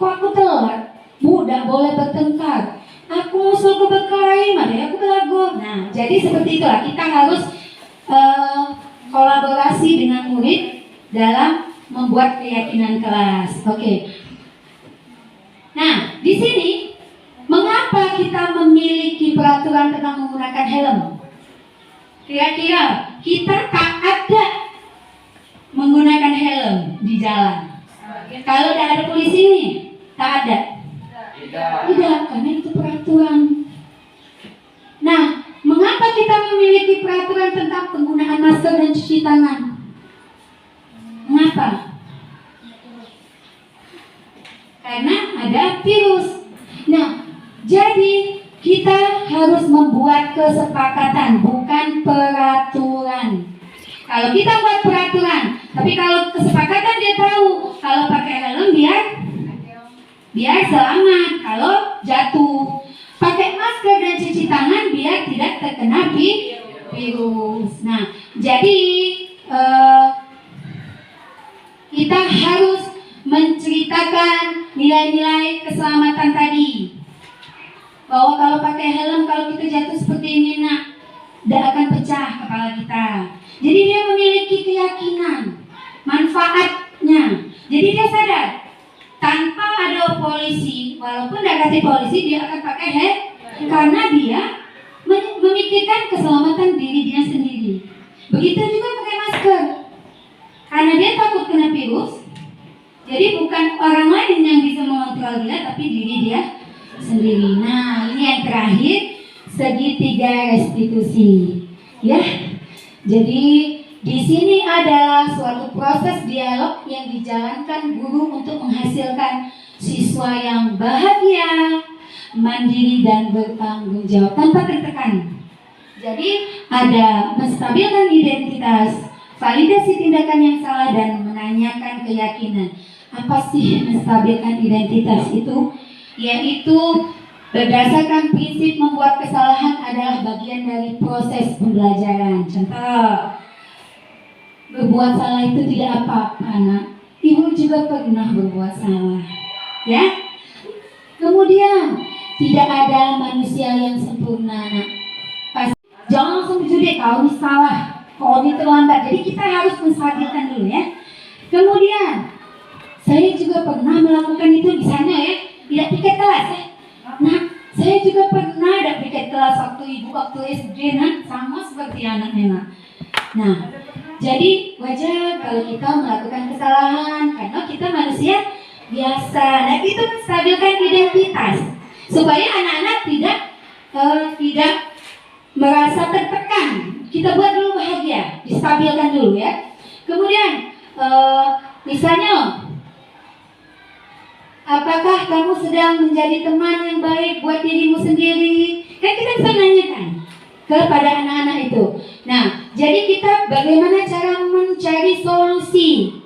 aku telat. Bu, tidak boleh bertengkar. Aku ngusul ke berkelahi, mana aku belagu. Nah, jadi seperti itulah kita harus kolaborasi dengan murid dalam membuat keyakinan kelas. Oke. Nah, di sini mengapa kita memiliki peraturan tentang menggunakan helm? Kira-kira kita tak ada menggunakan helm di jalan. Kalau tidak ada polisi ini, tak ada. Tidak, karena itu peraturan. Nah, mengapa kita memiliki peraturan tentang penggunaan masker dan cuci tangan? Mengapa? Karena ada virus. Nah, jadi kita harus membuat kesepakatan, bukan peraturan. Kalau kita buat peraturan, tapi kalau kesepakatan dia tahu kalau pakai helm biar selamat kalau jatuh. Pakai masker dan cuci tangan biar tidak terkena virus. Nah, jadi kita harus menceritakan nilai-nilai keselamatan tadi. Bahwa kalau pakai helm, kalau kita jatuh seperti ini, nak, tidak akan pecah kepala kita. Jadi dia memiliki keyakinan manfaatnya. Jadi dia sadar tanpa ada polisi, walaupun tidak kasih polisi, dia akan pakai helm karena dia memikirkan keselamatan diri dia sendiri. Begitu juga pakai masker, karena dia takut kena virus. Jadi bukan orang lain yang bisa mengontrol dia, tapi diri dia sendiri. Nah, ini yang terakhir, segitiga restitusi. Ya, jadi di sini adalah suatu proses dialog yang dijalankan guru untuk menghasilkan siswa yang bahagia, mandiri dan bertanggung jawab tanpa tertekan. Jadi ada menstabilkan identitas, validasi tindakan yang salah, dan menanyakan keyakinan. Apa sih menstabilkan identitas itu? Yaitu berdasarkan prinsip membuat kesalahan adalah bagian dari proses pembelajaran. Contoh, berbuat salah itu tidak apa-apa, nak. Ibu juga pernah berbuat salah, ya. Kemudian tidak ada manusia yang sempurna, nak. Jangan langsung berjudi, kau ini salah, kau ini terlambat. Jadi kita harus menstabilkan dulu ya. Kemudian saya juga pernah melakukan itu di sana ya, tidak piket kelas ya. Nah, saya juga pernah ada piket kelas waktu SD, nah, sama seperti anak-anak. Nah, jadi wajar kalau kita melakukan kesalahan karena kita manusia biasa. Nah, itu menstabilkan identitas supaya anak-anak tidak merasa tertekan. Kita buat dulu bahagia, distabilkan dulu ya. Kemudian misalnya, apakah kamu sedang menjadi teman yang baik buat dirimu sendiri? Kan kita bisa nanyakan kepada anak-anak itu. Nah, jadi kita bagaimana cara mencari solusi?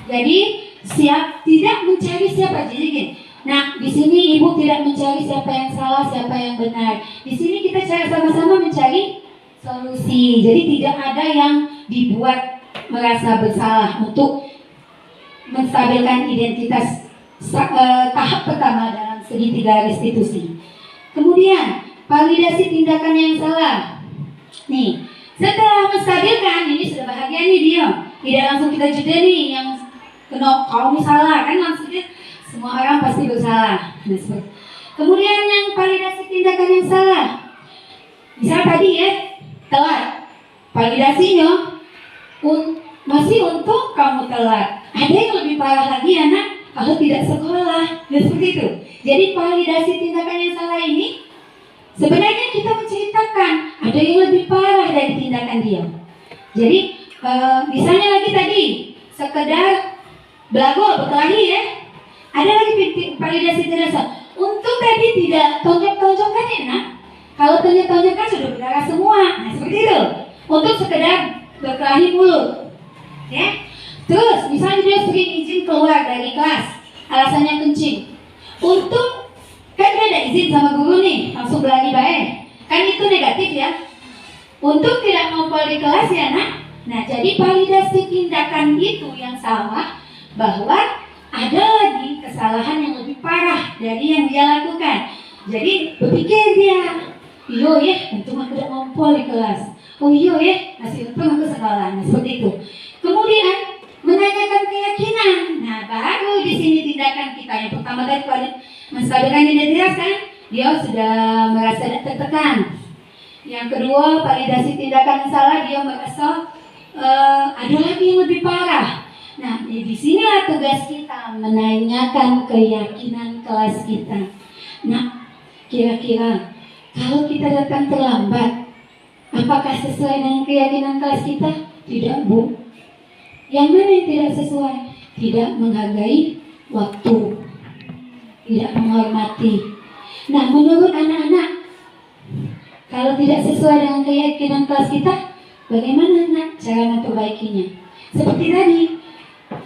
Jadi tidak mencari siapa. Jadi gini. Nah, di sini ibu tidak mencari siapa yang salah, siapa yang benar. Di sini kita sama-sama mencari solusi. Jadi tidak ada yang dibuat merasa bersalah untuk menstabilkan identitas tahap pertama dalam segitiga restitusi. Kemudian validasi tindakan yang salah. Nih, setelah menstabilkan, ini sudah bahagia nih dia. Tidak langsung kita jeda nih yang kena kau salah kan langsung semua orang pasti bersalah. Kemudian yang validasi tindakan yang salah. Misal tadi ya, telat. Validasinya masih untung kamu telat. Ada yang lebih parah lagi anak kalau tidak sekolah. Dan seperti itu. Jadi validasi tindakan yang salah ini sebenarnya kita menceritakan ada yang lebih parah dari tindakan dia. Jadi misalnya lagi tadi sekedar belago berkelahi ya. Ada lagi validasi tidak salah. Untung tadi tidak tonjok-tonjokan ya nak. Kalau tonjok-tonjokan sudah berdarah semua. Nah seperti itu. Untuk sekedar berkelahi mulut. Ya. Terus misalnya dia sering izin keluar dari kelas, alasannya kencing. Untung kan dia ada izin sama guru nih, langsung berani baik. Kan itu negatif ya. Untung tidak ngumpul di kelas ya nak. Nah jadi validasi tindakan itu yang salah, bahwa ada lagi kesalahan yang lebih parah dari yang dia lakukan. Jadi berpikir dia, iyo ya, untung aku tidak ngumpul di kelas. Oh iyo ya, masih untung aku sekolah. Nah seperti itu. Kemudian menanyakan keyakinan. Nah baru di sini tindakan kita yang pertama tadi menstabilkan identitas kan, dia sudah merasa tertekan. Yang kedua validasi tindakan yang salah, dia merasa ada lagi yang lebih parah. Nah di sinilah tugas kita menanyakan keyakinan kelas kita. Nah kira-kira kalau kita datang terlambat, apakah sesuai dengan keyakinan kelas kita? Tidak bu. Yang mana yang tidak sesuai? Tidak menghargai waktu, tidak menghormati. Nah, menurut anak-anak, kalau tidak sesuai dengan keyakinan kelas kita, bagaimana nak cara memperbaikinya? Seperti tadi,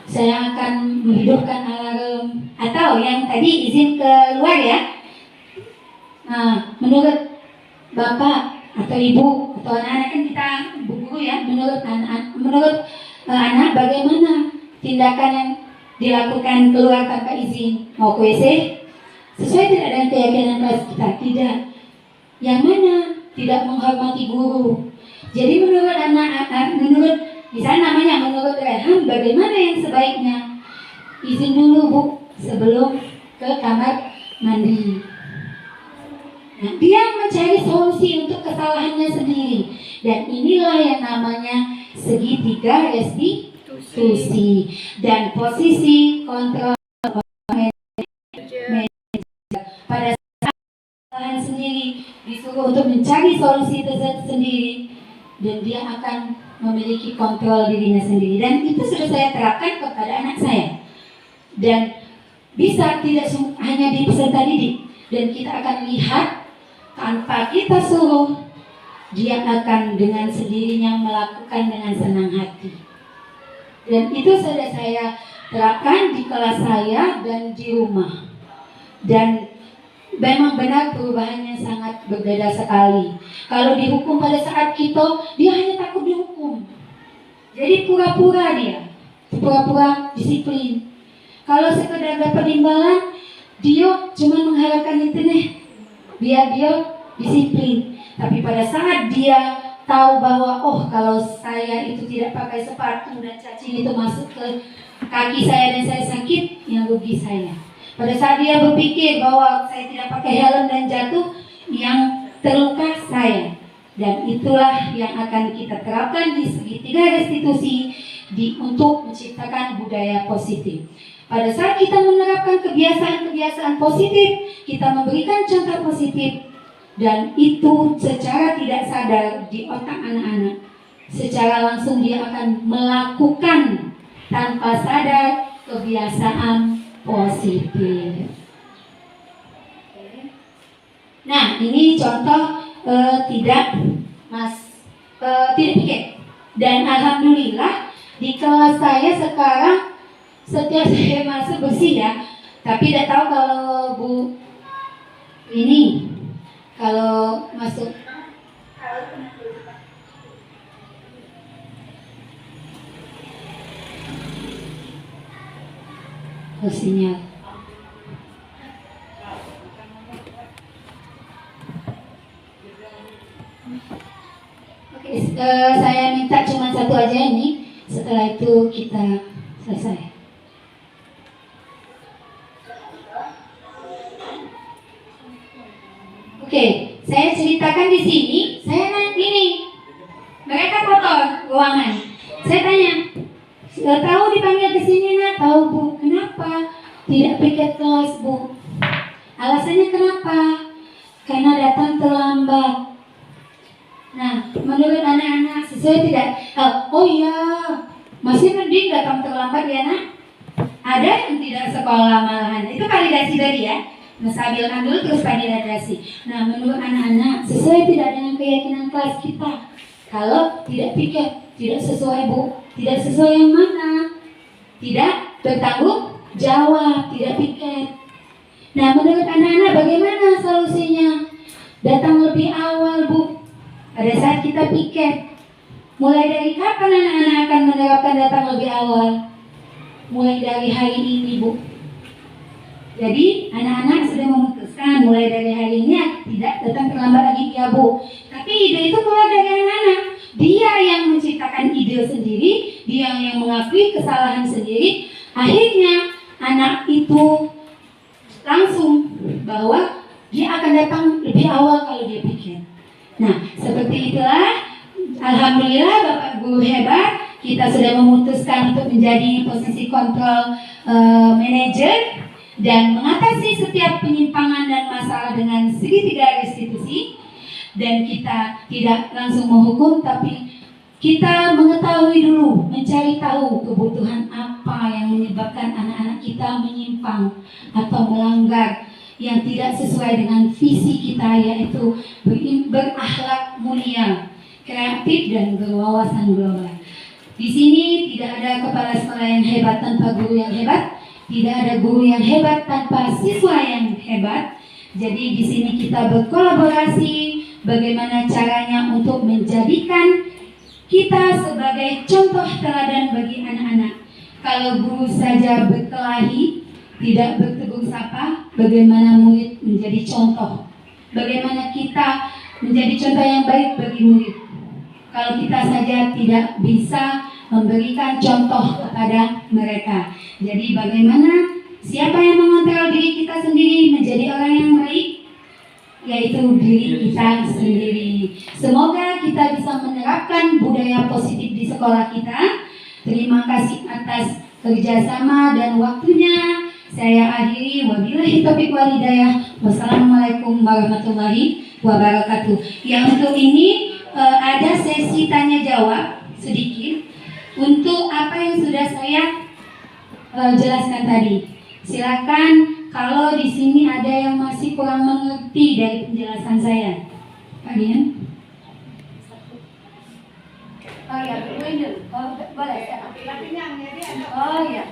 saya akan menghidupkan alarm atau yang tadi izin keluar ya. Nah, menurut bapak atau ibu atau anak-anak kan kita guru ya, menurut anak bagaimana tindakan yang dilakukan keluar tanpa izin? Mau ke WC? Sesuai tidak dengan keyakinan kelas kita? Tidak. Yang mana? Tidak menghormati guru. Jadi menurut anak-anak, misalnya namanya menurut Rehan, bagaimana yang sebaiknya? Izin dulu bu, sebelum ke kamar mandi. Nah, dia mencari solusi untuk kesalahannya sendiri. Dan inilah yang namanya segitiga restitusi. Dan posisi kontrol pada saat kesalahan sendiri disuruh untuk mencari solusi tersebut sendiri, dan dia akan memiliki kontrol dirinya sendiri. Dan itu sudah saya terapkan kepada anak saya. Dan bisa tidak hanya di peserta didik, dan kita akan lihat tanpa kita suruh, dia akan dengan sendirinya melakukan dengan senang hati. Dan itu sudah saya terapkan di kelas saya dan di rumah. Dan memang benar perubahannya sangat berbeda sekali. Kalau dihukum pada saat kita, dia hanya takut dihukum. Jadi pura-pura dia, pura-pura disiplin. Kalau sekedar dapat imbalan, dia cuma mengharapkan itu nih, biar dia disiplin. Tapi pada saat dia tahu bahwa oh kalau saya itu tidak pakai sepatu dan cacing itu masuk ke kaki saya dan saya sakit, yang rugi saya. Pada saat dia berpikir bahwa saya tidak pakai helm dan jatuh, yang terluka saya. Dan itulah yang akan kita terapkan di segitiga restitusi untuk menciptakan budaya positif. Pada saat kita menerapkan kebiasaan-kebiasaan positif, kita memberikan contoh positif, dan itu secara tidak sadar di otak anak-anak, secara langsung dia akan melakukan tanpa sadar kebiasaan positif. Nah, ini contoh tidak pikir. Dan alhamdulillah di kelas saya sekarang setiap saya masuk bersih ya. Tapi tidak tahu kalau Bu ini kalau masuk sinyal. Oke, saya minta cuma satu aja ini. Setelah itu kita selesai. Oke, saya ceritakan di sini. Saya nanya ini, mereka kotor ruangan. Saya tanya, tahu dipanggil ke sini nak? Tahu Bu. Kenapa? Tidak piket kelas Bu. Alasannya kenapa? Karena datang terlambat. Nah, menurut anak-anak sesuai tidak? Oh iya, masih mending datang terlambat ya nak. Ada yang tidak sekolah malahan. Itu validasi tadi ya. Sambilkan dulu terus validasi. Nah, menurut anak-anak sesuai tidak dengan keyakinan kelas kita? Kalau tidak piket, tidak sesuai Bu. Tidak sesuai yang mana? Tidak bertanggung jawab, tidak piket. Nah, menurut anak-anak bagaimana solusinya? Datang lebih awal Bu. Pada saat kita piket, mulai dari kapan anak-anak akan menerapkan datang lebih awal? Mulai dari hari ini Bu. Jadi anak-anak sudah memutuskan mulai dari hari ini tidak datang terlambat lagi ya Bu. Tapi ide itu keluar dari anak-anak. Dia yang menciptakan ide sendiri, dia yang mengakui kesalahan sendiri. Akhirnya anak itu langsung bahwa dia akan datang lebih awal kalau dia pikir. Nah, seperti itulah alhamdulillah Bapak Guru hebat, kita sudah memutuskan untuk menjadi posisi kontrol manajer dan mengatasi setiap penyimpangan dan masalah dengan segitiga restitusi. Dan kita tidak langsung menghukum, tapi kita mengetahui dulu, mencari tahu kebutuhan apa yang menyebabkan anak-anak kita menyimpang atau melanggar yang tidak sesuai dengan visi kita, yaitu berakhlak mulia, kreatif dan berwawasan global. Di sini tidak ada kepala sekolah yang hebat tanpa guru yang hebat, tidak ada guru yang hebat tanpa siswa yang hebat. Jadi di sini kita berkolaborasi bagaimana caranya untuk menjadikan kita sebagai contoh teladan bagi anak-anak. Kalau guru saja berkelahi, tidak bertegur sapa, bagaimana murid menjadi contoh? Bagaimana kita menjadi contoh yang baik bagi murid? Kalau kita saja tidak bisa memberikan contoh kepada mereka. Jadi bagaimana siapa yang mengontrol diri kita sendiri menjadi orang yang baik? Yaitu diri kita sendiri. Semoga kita bisa menerapkan budaya positif di sekolah kita. Terima kasih atas kerjasama dan waktunya. Saya akhiri, wabillahi taufiq wal hidayah. Wassalamualaikum warahmatullahi wabarakatuh. Yang untuk ini ada sesi tanya jawab sedikit untuk apa yang sudah saya jelaskan tadi. Silakan kalau di sini ada yang masih kurang mengerti dari penjelasan saya. Pak Dian? Oh ya, boleh. Oh ya.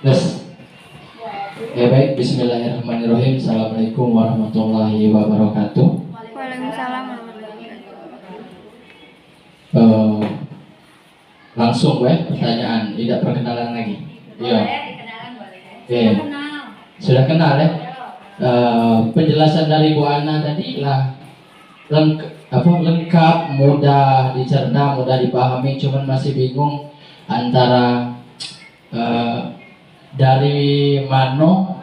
Yes. Ya baik, bismillahirrahmanirrahim. Assalamualaikum warahmatullahi wabarakatuh. Waalaikumsalam warahmatullahi wabarakatuh. langsung pertanyaan, tidak perkenalan lagi. Iya. Dikenalan boleh. Oke. Sudah kenal ya? Penjelasan dari Bu Ana tadi lah lengkap, mudah dicerna, mudah dipahami. Cuman masih bingung antara dari mana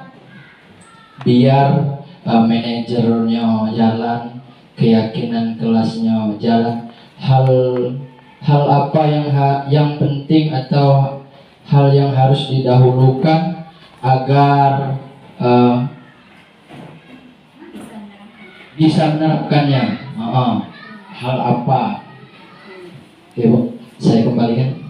biar manajernya jalan, keyakinan kelasnya jalan, hal apa yang penting atau hal yang harus didahulukan agar bisa menerapkannya. Hal apa? Oke Bu, saya kembalikan.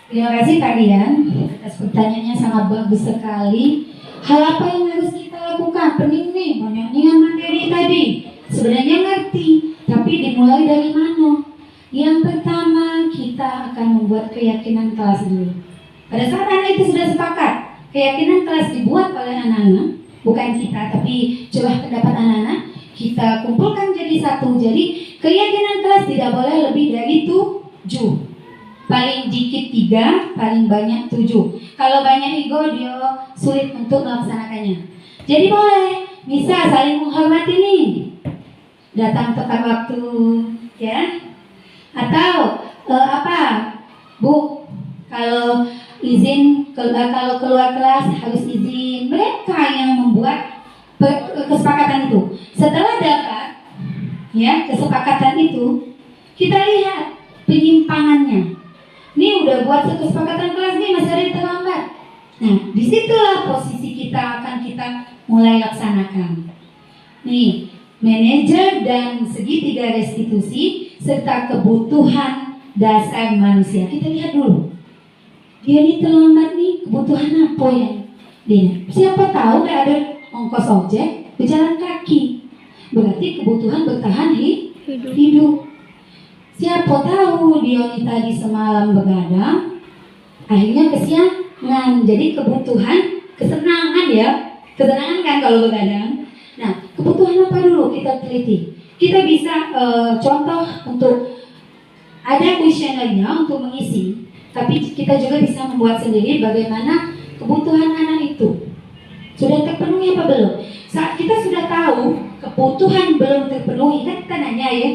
Terima kasih kalian atas pertanyaannya, sangat bagus sekali. Hal apa yang harus kita lakukan? Pening nih, banyak nih materi tadi. Sebenarnya ngerti, tapi dimulai dari mana? Yang pertama, kita akan membuat keyakinan kelas dulu. Pada saat anak itu sudah sepakat, keyakinan kelas dibuat oleh anak-anak, bukan kita, tapi curah pendapat anak-anak, kita kumpulkan jadi satu. Jadi keyakinan kelas tidak boleh lebih dari 7. Paling dikit 3, paling banyak 7. Kalau banyak ego, dia sulit untuk melaksanakannya. Jadi boleh, bisa saling menghormati nih, datang tepat waktu, ya. Atau Bu, kalau izin, kalau keluar kelas harus izin. Mereka yang membuat kesepakatan itu. Setelah dapat ya kesepakatan itu, kita lihat penyimpangannya. Ini udah buat kesepakatan kelas nih, masih ada yang terlambat. Nah, disitulah posisi kita akan kita mulai laksanakan. Nih, manajer dan segitiga restitusi serta kebutuhan dasar manusia. Kita lihat dulu. Dia ini terlambat nih, kebutuhan apa yang dia? Siapa tahu nggak ada ongkos ojek, berjalan kaki. Berarti kebutuhan bertahan hidup. Siapa tahu dia ini tadi semalam begadang, akhirnya kesiangan. Jadi kebutuhan kesenangan ya, kesenangan kan kalau begadang. Nah, kebutuhan apa dulu kita teliti. Kita bisa contoh untuk ada kuesionernya untuk mengisi, tapi kita juga bisa membuat sendiri bagaimana kebutuhan anak itu sudah terpenuhi apa belum. Saat kita sudah tahu kebutuhan belum terpenuhi, kan kita nanya ya.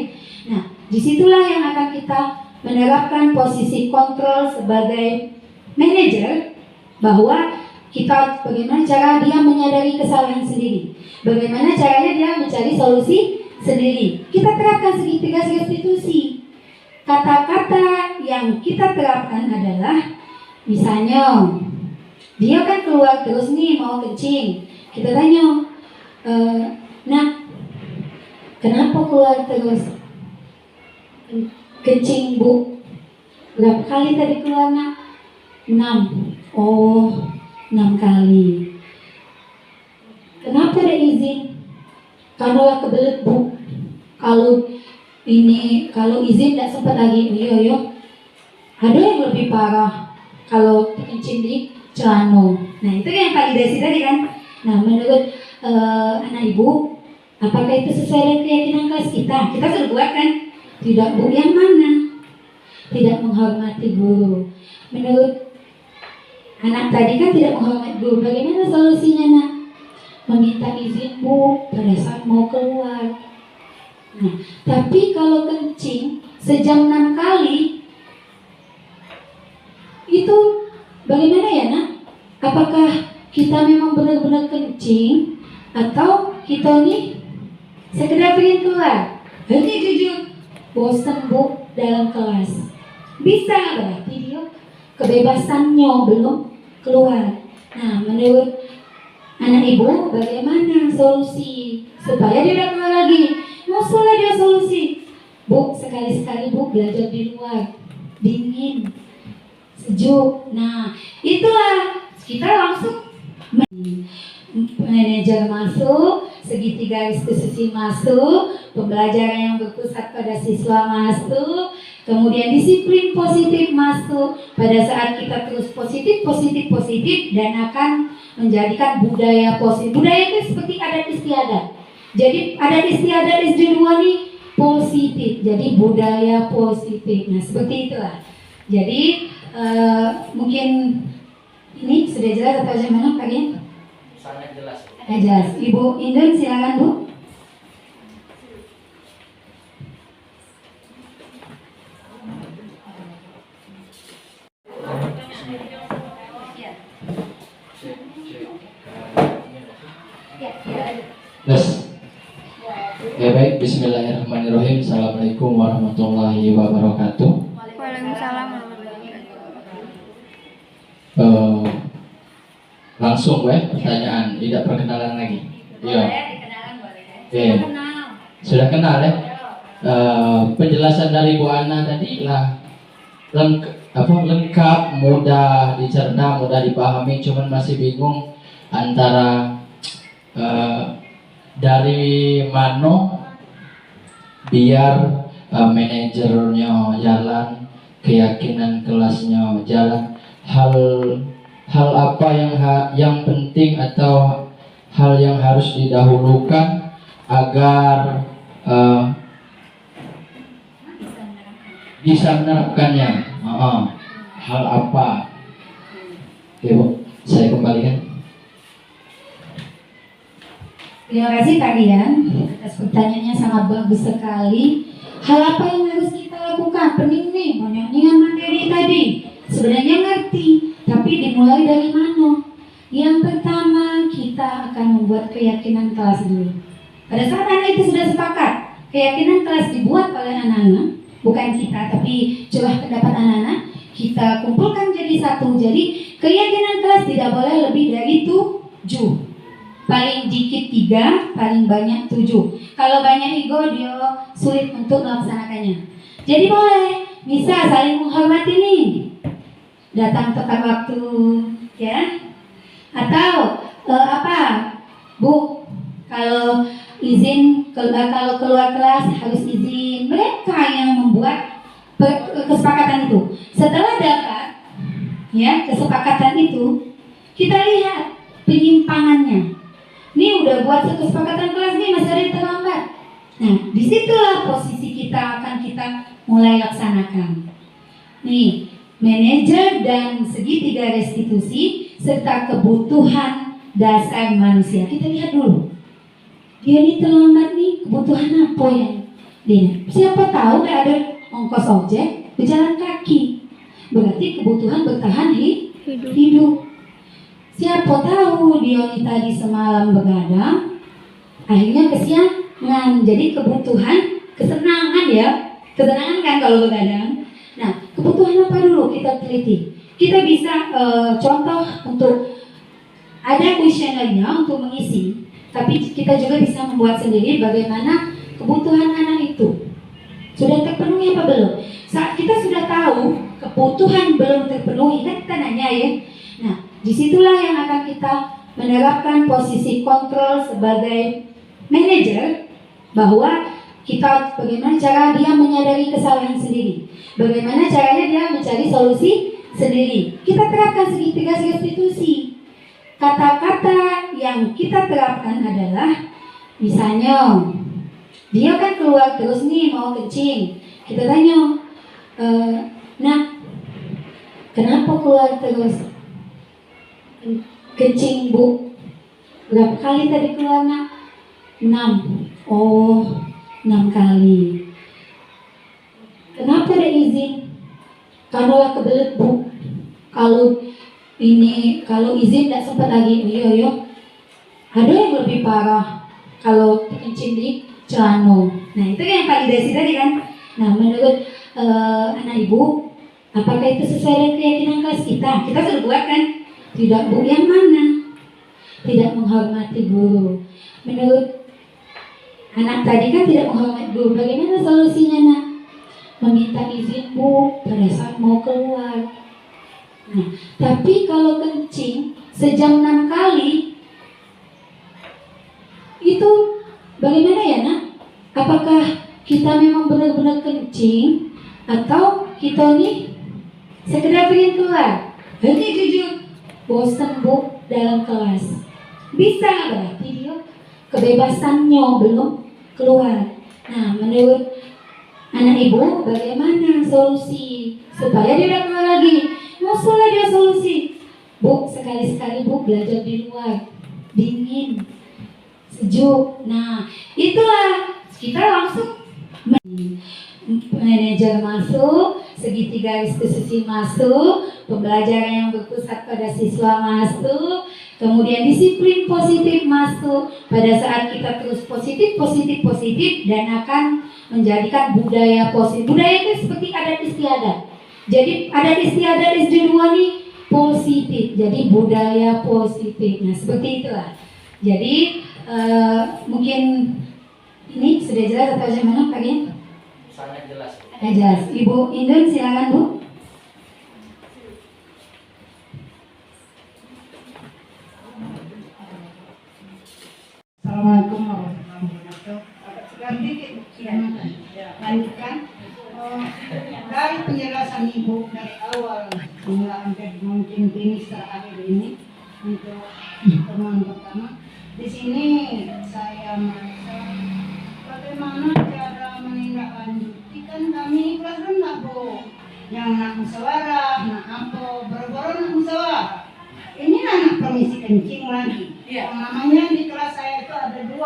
Nah, disitulah yang akan kita menerapkan posisi kontrol sebagai manajer, bahwa kita bagaimana cara dia menyadari kesalahan sendiri, bagaimana caranya dia mencari solusi sendiri. Kita terapkan segitiga restitusi. Kata-kata yang kita terapkan adalah, misalnya dia kan keluar terus nih mau kencing, kita tanya, nah kenapa keluar terus? Kencing Bu, berapa kali tadi keluar nak? 6. Oh, 6 kali. Kenapa ada izin? Karena kebelet Bu. Kalau izin tidak sempat lagi. Iya. Ada yang lebih parah kalau kencing di celana. Nah, itu yang validasi tadi kan. Nah, menurut anak ibu, apakah itu sesuai dengan keyakinan kelas kita? Kita sudah buat kan? Tidak Bu, yang mana? Tidak menghormati guru. Menurut anak tadi kan tidak menghormati guru. Bagaimana solusinya nak? Meminta izin Bu pada saat mau keluar. Nah, tapi kalau kencing sejam 6 kali, itu bagaimana ya nak? Apakah kita memang benar-benar kencing atau kita nih sekedar pengen keluar? Berarti jujur, bosan Bu dalam kelas. Bisa berarti dia kebebasannya belum keluar. Nah, menurut anak ibu bagaimana solusi supaya dia tidak keluar lagi? Masalah dia solusi. Bu, sekali-sekali Bu belajar di luar. Dingin, sejuk. Nah, itulah kita langsung manajer masuk, segitiga restitusi masuk, pembelajaran yang berpusat pada siswa masuk, kemudian disiplin positif masuk. Pada saat kita terus positif dan akan menjadikan budaya positif. Budaya itu seperti adat istiadat. Jadi adat istiadat SD2 nih positif. Jadi budaya positif. Nah, seperti itulah. Jadi mungkin ini sudah jelas atau bagaimana kalian? Sangat jelas. Jelas. Ibu Indun silakan Bu. Yes. Ya baik, bismillahirrahmanirrahim. Assalamualaikum warahmatullahi wabarakatuh. Waalaikumsalam warahmatullahi wabarakatuh. Langsung pertanyaan, tidak perkenalan lagi. Iya. Iya. Sudah kenal ya? Penjelasan dari Bu Ana tadi lah lengkap, mudah dicerna, mudah dipahami. Cuman masih bingung antara dari mana biar manajernya jalan, keyakinan kelasnya jalan, hal apa yang penting atau hal yang harus didahulukan agar bisa menerapkannya. Hal apa? Ibu, saya kembalikan. Terima kasih kalian atas pertanyaannya, sangat bagus sekali. Hal apa yang harus kita lakukan? Pening nih, banyak materi tadi. Sebenarnya ngerti, tapi dimulai dari mana? Yang pertama, kita akan membuat keyakinan kelas dulu. Pada saat anak itu sudah sepakat, keyakinan kelas dibuat oleh anak-anak, bukan kita, tapi curah pendapat anak-anak, kita kumpulkan jadi satu. Jadi keyakinan kelas tidak boleh lebih dari 7. Paling dikit 3, paling banyak 7. Kalau banyak ego, dia sulit untuk melaksanakannya. Jadi boleh, bisa saling menghormati nih, datang tepat waktu, ya. Atau Bu, kalau izin, kalau keluar kelas harus izin. Mereka yang membuat kesepakatan itu. Setelah dapat, ya, kesepakatan itu, kita lihat penyimpangannya. Ini udah buat kesepakatan kelas nih, masih ada yang terlambat. Nah, disitulah posisi kita akan kita mulai laksanakan. Nih, manajer dan segitiga restitusi serta kebutuhan dasar manusia. Kita lihat dulu. Dia ini terlambat nih, kebutuhan apa yang dia? Siapa tahu nggak ada ongkos ojek, berjalan kaki. Berarti kebutuhan bertahan hidup. Siapa tahu dia ini tadi semalam begadang, akhirnya kesiangan. Jadi kebutuhan kesenangan ya, kesenangan kan kalau begadang. Nah, kebutuhan apa dulu kita teliti. Kita bisa contoh untuk ada kuesionernya untuk mengisi, tapi kita juga bisa membuat sendiri bagaimana kebutuhan anak itu sudah terpenuhi apa belum. Saat kita sudah tahu kebutuhan belum terpenuhi, kan kita nanya ya. Nah, disitulah yang akan kita menerapkan posisi kontrol sebagai manajer, bahwa kita bagaimana cara dia menyadari kesalahan sendiri, bagaimana caranya dia mencari solusi sendiri. Kita terapkan segitiga restitusi. Kata-kata yang kita terapkan adalah, misalnya dia kan keluar terus nih mau kencing, kita tanya, nah kenapa keluar terus? Kencing Bu, berapa kali tadi keluar nak? 6. Oh, 6 kali. Kenapa ada izin? Karena kebelet Bu. Kalau izin tidak sempat lagi. Iya. Ada yang lebih parah kalau kencing di celana. Nah, itu yang validasi tadi kan. Nah, menurut anak ibu, apakah itu sesuai dengan keyakinan kelas kita? Kita sudah buat kan? Tidak Bu, yang mana? Tidak menghormati guru. Menurut anak tadi kan tidak menghormati guru. Bagaimana solusinya nak? Meminta izin Bu pada saat mau keluar. Nah, tapi kalau kencing sejam 6 kali, itu bagaimana ya nak? Apakah kita memang benar-benar kencing atau kita nih sekedar pengen keluar? Berarti jujur, bosan Bu dalam kelas. Bisa berarti dia kebebasannya belum keluar. Nah, menurut anak ibu bagaimana solusi supaya dia tidak keluar lagi? Musuhlah dia solusi. Bu, sekali-sekali Bu belajar di luar, dingin, sejuk. Nah, itulah kita langsung manajer masuk, segitiga diskusi masuk, pembelajaran yang berpusat pada siswa masuk, kemudian disiplin positif masuk. Pada saat kita terus positif dan akan menjadikan budaya positif. Budaya itu seperti adat istiadat. Jadi adat istiadat SD2 nih positif. Jadi budaya positif. Nah, seperti itulah. Jadi mungkin ini sudah jelas atau bagaimana Pak Gen? Sangat jelas. Jelas. Ibu Indun silakan Bu. Assalamualaikum warahmatullahi wabarakatuh. Sedikit lanjutkan dari penjelasan Ibu dari awal hingga sampai mungkin finish terakhir ini untuk pertemuan pertama. Di sini saya merasa bagaimana cara menindaklanjuti, kan kami kelas rendah Bu, yang nak musyawarah, nak apa, baru-baru nak musyawarah. Ini anak permisi kencing lagi. Yang namanya di kelas saya itu ada 2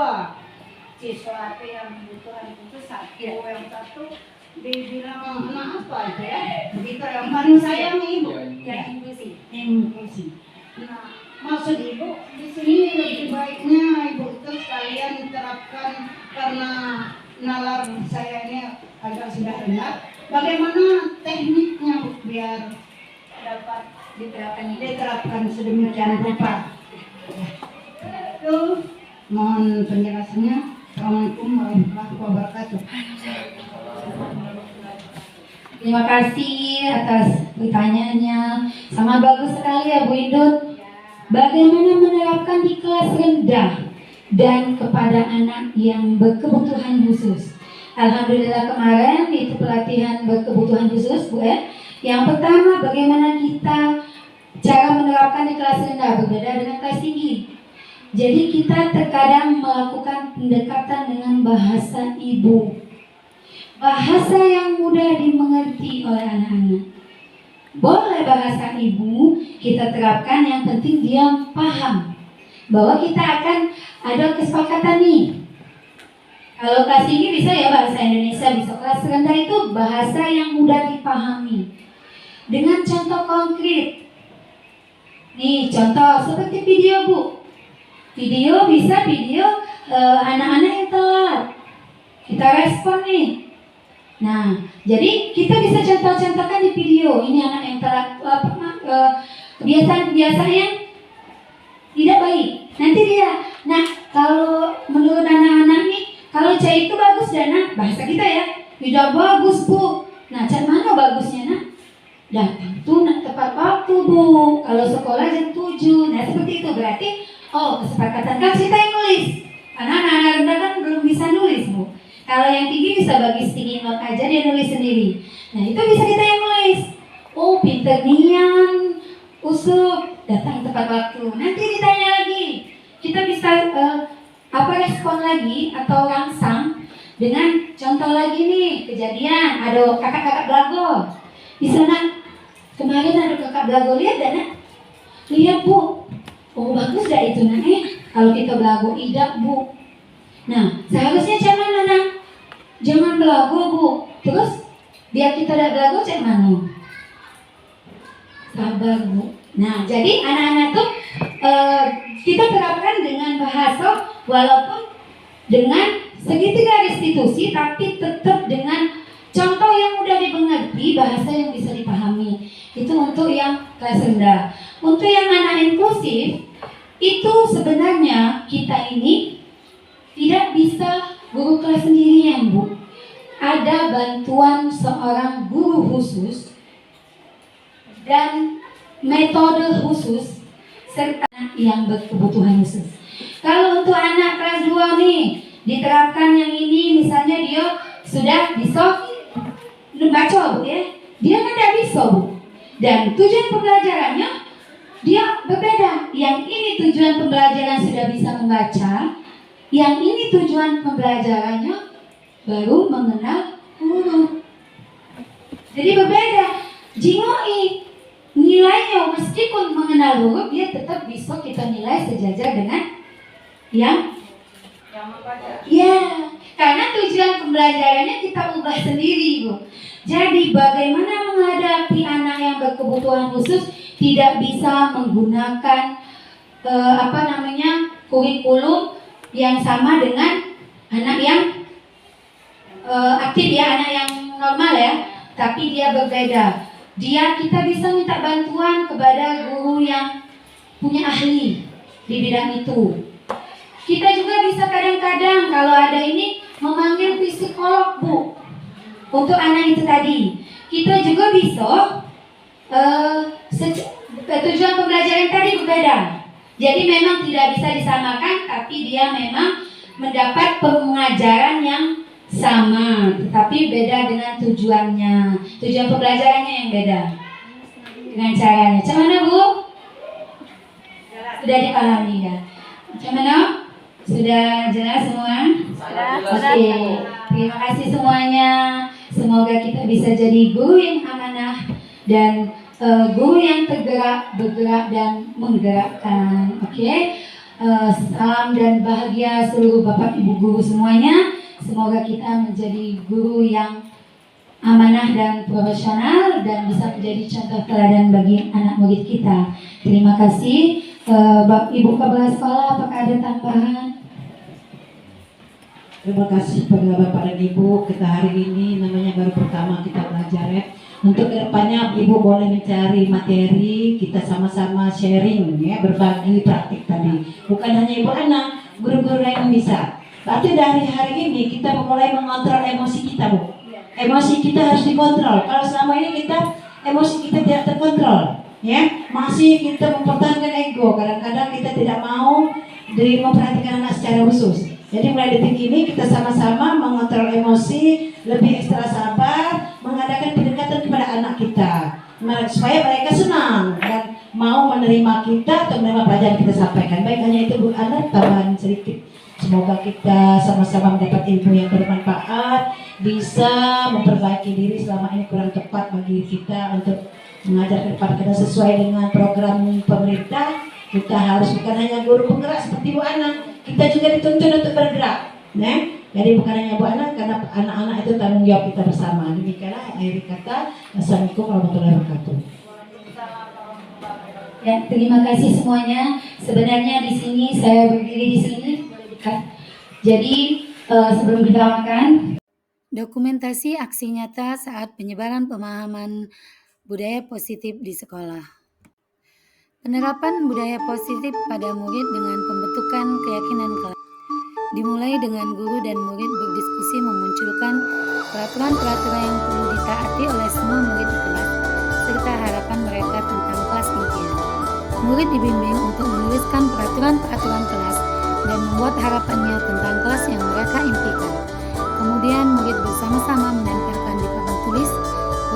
siswa yang kebutuhan khusus, yang satu dibilang anak apa itu ya, begitu yang paling sayang Ibu, yang inklusi. Nah, maksud Ibu di sini lebih baiknya Ibu itu sekalian terapkan, karena nalar saya ini agak sudah rendah. Bagaimana tekniknya Bu biar dapat diterapkan sedemikian rupa? Itu mohon penjelasannya. Assalamualaikum warahmatullahi wabarakatuh. Terima kasih atas pertanyaannya. Sangat bagus sekali ya Bu Indun. Bagaimana menerapkan di kelas rendah dan kepada anak yang berkebutuhan khusus. Alhamdulillah kemarin itu pelatihan berkebutuhan khusus Bu ya. Yang pertama, bagaimana kita cara menerapkan di kelas rendah berbeda dengan kelas tinggi. Jadi kita terkadang melakukan pendekatan dengan bahasa ibu, bahasa yang mudah dimengerti oleh anak-anak. Boleh bahasa ibu kita terapkan, yang penting dia paham bahwa kita akan ada kesepakatan nih. Kalau kelas tinggi bisa ya bahasa Indonesia, bisa. Kelas rendah itu bahasa yang mudah dipahami dengan contoh konkret. Nih contoh seperti video Bu. Video bisa anak-anak yang telat. Kita respon nih. Nah, jadi kita bisa contoh-contohkan di video. Ini anak yang telat, kebiasaan-kebiasaan yang tidak baik. Nanti dia, nah kalau menurut anak-anak nih, kalau cai itu bagus ya nak, bahasa kita ya, tidak bagus Bu. Nah, cak mana bagusnya nak? Datang tuh nak tepat waktu Bu. Kalau sekolah jam 7. Nah seperti itu berarti. Oh, kesepakatan kan kita yang nulis. Karena anak-anak rendah kan belum bisa nulis Bu. Kalau yang tinggi bisa bagi sticky note aja, dia nulis sendiri. Nah itu bisa kita yang nulis. Oh pinter nian, usuk, datang tepat waktu. Nanti ditanya lagi. Kita bisa respon lagi atau rangsang dengan contoh lagi nih kejadian. Ada kakak-kakak belago. Di sana kemarin ada kakak belago, lihat dan nak? Lihat Bu. Oh bagus dah itu nak kalau kita belagu idak Bu. Nah seharusnya jangan mana? Jangan belagu Bu. Terus biar kita tidak belagu cek mana? Sabar Bu. Nah jadi anak-anak tuh kita terapkan dengan bahasa walaupun dengan segitiga restitusi, tapi tetap dengan contoh yang mudah dimengerti, bahasa yang bisa dipahami. Itu untuk yang kelas rendah. Untuk yang anak inklusif, itu sebenarnya kita ini tidak bisa guru kelas sendirian Bu. Ada bantuan seorang guru khusus dan metode khusus serta yang berkebutuhan khusus. Kalau untuk anak kelas 2 nih, diterapkan yang ini, misalnya dia sudah bisa baca Bu ya, dia kan tidak bisa Bu. Dan tujuan pembelajarannya dia berbeda. Yang ini tujuan pembelajaran sudah bisa membaca, yang ini tujuan pembelajarannya baru mengenal huruf. Jadi berbeda. Jingoi nilainya meskipun mengenal huruf, dia tetap bisa kita nilai sejajar dengan yang ya, karena tujuan pembelajarannya kita ubah sendiri, Bu. Jadi bagaimana menghadapi anak yang berkebutuhan khusus tidak bisa menggunakan kurikulum yang sama dengan anak yang aktif ya, anak yang normal ya, tapi dia berbeda. Kita bisa minta bantuan kepada guru yang punya ahli di bidang itu. Kita juga bisa kadang-kadang kalau ada ini memanggil psikolog, Bu, untuk anak itu tadi. Kita juga bisa tujuan pembelajaran tadi berbeda. Jadi memang tidak bisa disamakan, tapi dia memang mendapat pengajaran yang sama, tetapi beda dengan tujuannya. Tujuan pembelajarannya yang beda dengan caranya. Macam mana, Bu? Sudah dipahami ya? Macam mana? Sudah jelas semua? Oke. Terima kasih semuanya. Semoga kita bisa jadi guru yang amanah dan guru yang bergerak dan menggerakkan. Oke. Salam dan bahagia seluruh Bapak Ibu guru semuanya. Semoga kita menjadi guru yang amanah dan profesional dan bisa menjadi contoh teladan bagi anak murid kita. Terima kasih. Ibu Kepala Sekolah, apakah ada tambahan? Terima kasih pada Bapak dan Ibu. Kita hari ini namanya baru pertama kita belajar ya. Untuk kedepannya Ibu boleh mencari materi, kita sama-sama sharing ya, berbagi praktik tadi. Bukan hanya Ibu anak, guru-guru yang bisa. Berarti dari hari ini kita mulai mengontrol emosi kita, Bu. Emosi kita harus dikontrol. Kalau selama ini emosi kita tidak terkontrol, ya, masih kita mempertahankan ego. Kadang-kadang kita tidak mau memperhatikan anak secara khusus. Jadi mulai detik ini kita sama-sama mengontrol emosi, lebih ekstra sabar, mengadakan pendekatan kepada anak kita, supaya mereka senang dan mau menerima kita atau menerima pelajaran kita sampaikan. Baik, hanya itu Bu Ana, tambahan sedikit. Semoga kita sama-sama mendapat ilmu yang bermanfaat, bisa memperbaiki diri selama ini kurang tepat bagi kita untuk mengajar ke depan kita sesuai dengan program pemerintah. Kita harus bukan hanya guru penggerak seperti Bu Ana, kita juga dituntut untuk bergerak. Nah, jadi bukan hanya Bu Ana, karena anak-anak itu tanggung jawab kita bersama. Demikianlah akhir kata. Assalamualaikum warahmatullahi wabarakatuh. Ya, terima kasih semuanya. Sebenarnya di sini saya berdiri di sini. Jadi sebelum kita makan, Dokumentasi aksi nyata saat penyebaran pemahaman budaya positif di sekolah. Penerapan budaya positif pada murid dengan pembentukan keyakinan kelas. Dimulai dengan guru dan murid berdiskusi memunculkan peraturan-peraturan yang perlu ditaati oleh semua murid di kelas, serta harapan mereka tentang kelas impian. Murid dibimbing untuk menuliskan peraturan-peraturan kelas dan membuat harapannya tentang kelas yang mereka impikan. Kemudian murid bersama-sama menempelkan di papan tulis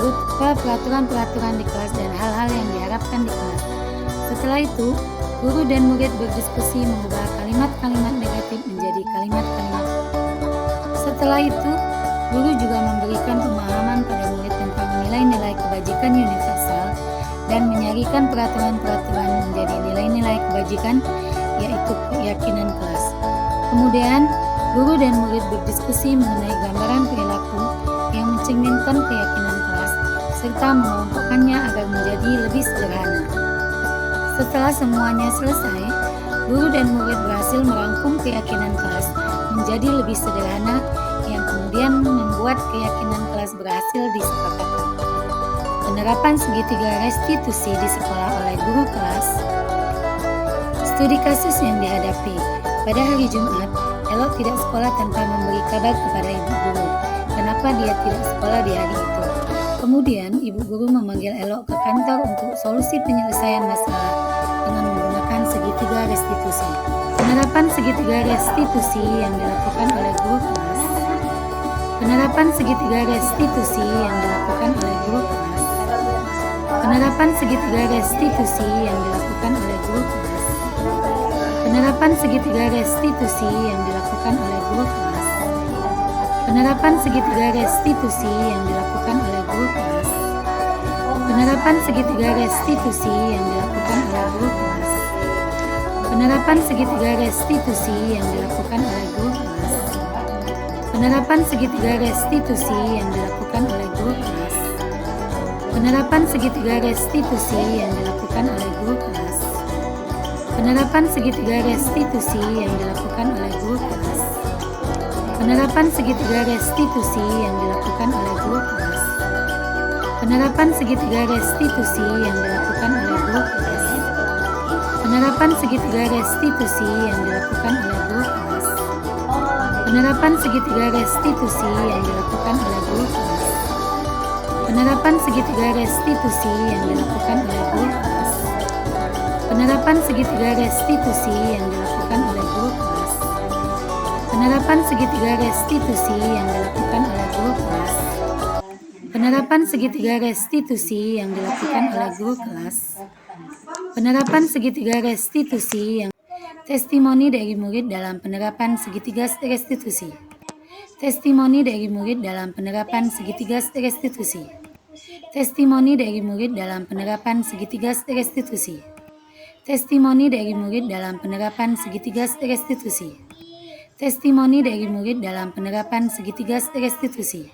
berupa peraturan-peraturan di kelas dan hal-hal yang diharapkan di kelas. Setelah itu, guru dan murid berdiskusi mengubah kalimat-kalimat negatif menjadi kalimat-kalimat. Setelah itu, guru juga memberikan pemahaman pada murid tentang nilai-nilai kebajikan universal dan menyajikan peraturan-peraturan menjadi nilai-nilai kebajikan, yaitu keyakinan kelas. Kemudian, guru dan murid berdiskusi mengenai gambaran perilaku yang mencerminkan keyakinan kelas, serta mengelompokkannya agar menjadi lebih sederhana. Setelah semuanya selesai, guru dan murid berhasil merangkum keyakinan kelas menjadi lebih sederhana yang kemudian membuat keyakinan kelas berhasil disepakati. Penerapan segitiga restitusi di sekolah oleh guru kelas. Studi kasus yang dihadapi. Pada hari Jumat, Elok tidak sekolah tanpa memberi kabar kepada ibu guru kenapa dia tidak sekolah di hari itu. Kemudian, ibu guru memanggil Elok ke kantor untuk solusi penyelesaian masalah dengan menggunakan segitiga restitusi. Penerapan segitiga restitusi yang dilakukan oleh guru kelas. Penerapan segitiga restitusi yang dilakukan oleh guru kelas. Penerapan segitiga restitusi yang dilakukan oleh guru kelas. Penerapan segitiga restitusi yang dilakukan oleh guru kelas. Penerapan segitiga restitusi yang dilakukan oleh guru kelas. Penerapan segitiga restitusi yang dilakukan oleh guru kelas. Penerapan segitiga restitusi yang dilakukan oleh guru kelas. Penerapan segitiga restitusi yang dilakukan oleh guru kelas. Penerapan segitiga restitusi yang dilakukan oleh guru kelas. Penerapan segitiga restitusi yang dilakukan oleh guru kelas. Penerapan segitiga restitusi yang dilakukan oleh guru kelas. Penerapan segitiga restitusi yang dilakukan oleh guru kelas. Penerapan segitiga restitusi yang dilakukan oleh guru kelas. Penerapan segitiga restitusi yang dilakukan oleh guru kelas. Penerapan segitiga restitusi yang dilakukan oleh guru kelas. Penerapan segitiga restitusi yang dilakukan oleh guru kelas. Penerapan segitiga restitusi yang dilakukan oleh guru kelas. Penerapan segitiga restitusi yang dilakukan oleh guru kelas. Penerapan segitiga restitusi yang testimoni dari murid dalam penerapan segitiga restitusi. Testimoni dari murid dalam penerapan segitiga restitusi. Testimoni dari murid dalam penerapan segitiga restitusi. Testimoni dari murid dalam penerapan segitiga restitusi. Testimoni dari murid dalam penerapan segitiga restitusi.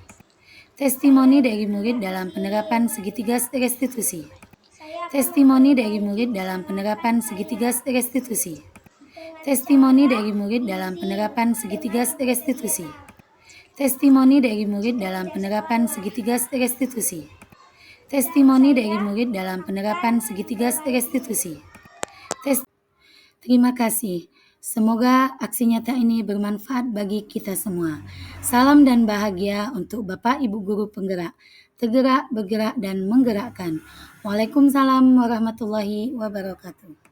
Testimoni dari murid dalam penerapan segitiga restitusi. Testimoni dari murid dalam penerapan segitiga restitusi. Testimoni dari murid dalam penerapan segitiga restitusi. Testimoni dari murid dalam penerapan segitiga restitusi. Testimoni dari murid dalam penerapan segitiga restitusi. Terima kasih. Semoga aksi nyata ini bermanfaat bagi kita semua. Salam dan bahagia untuk Bapak Ibu Guru Penggerak. Tergerak, bergerak, dan menggerakkan. Waalaikumsalam warahmatullahi wabarakatuh.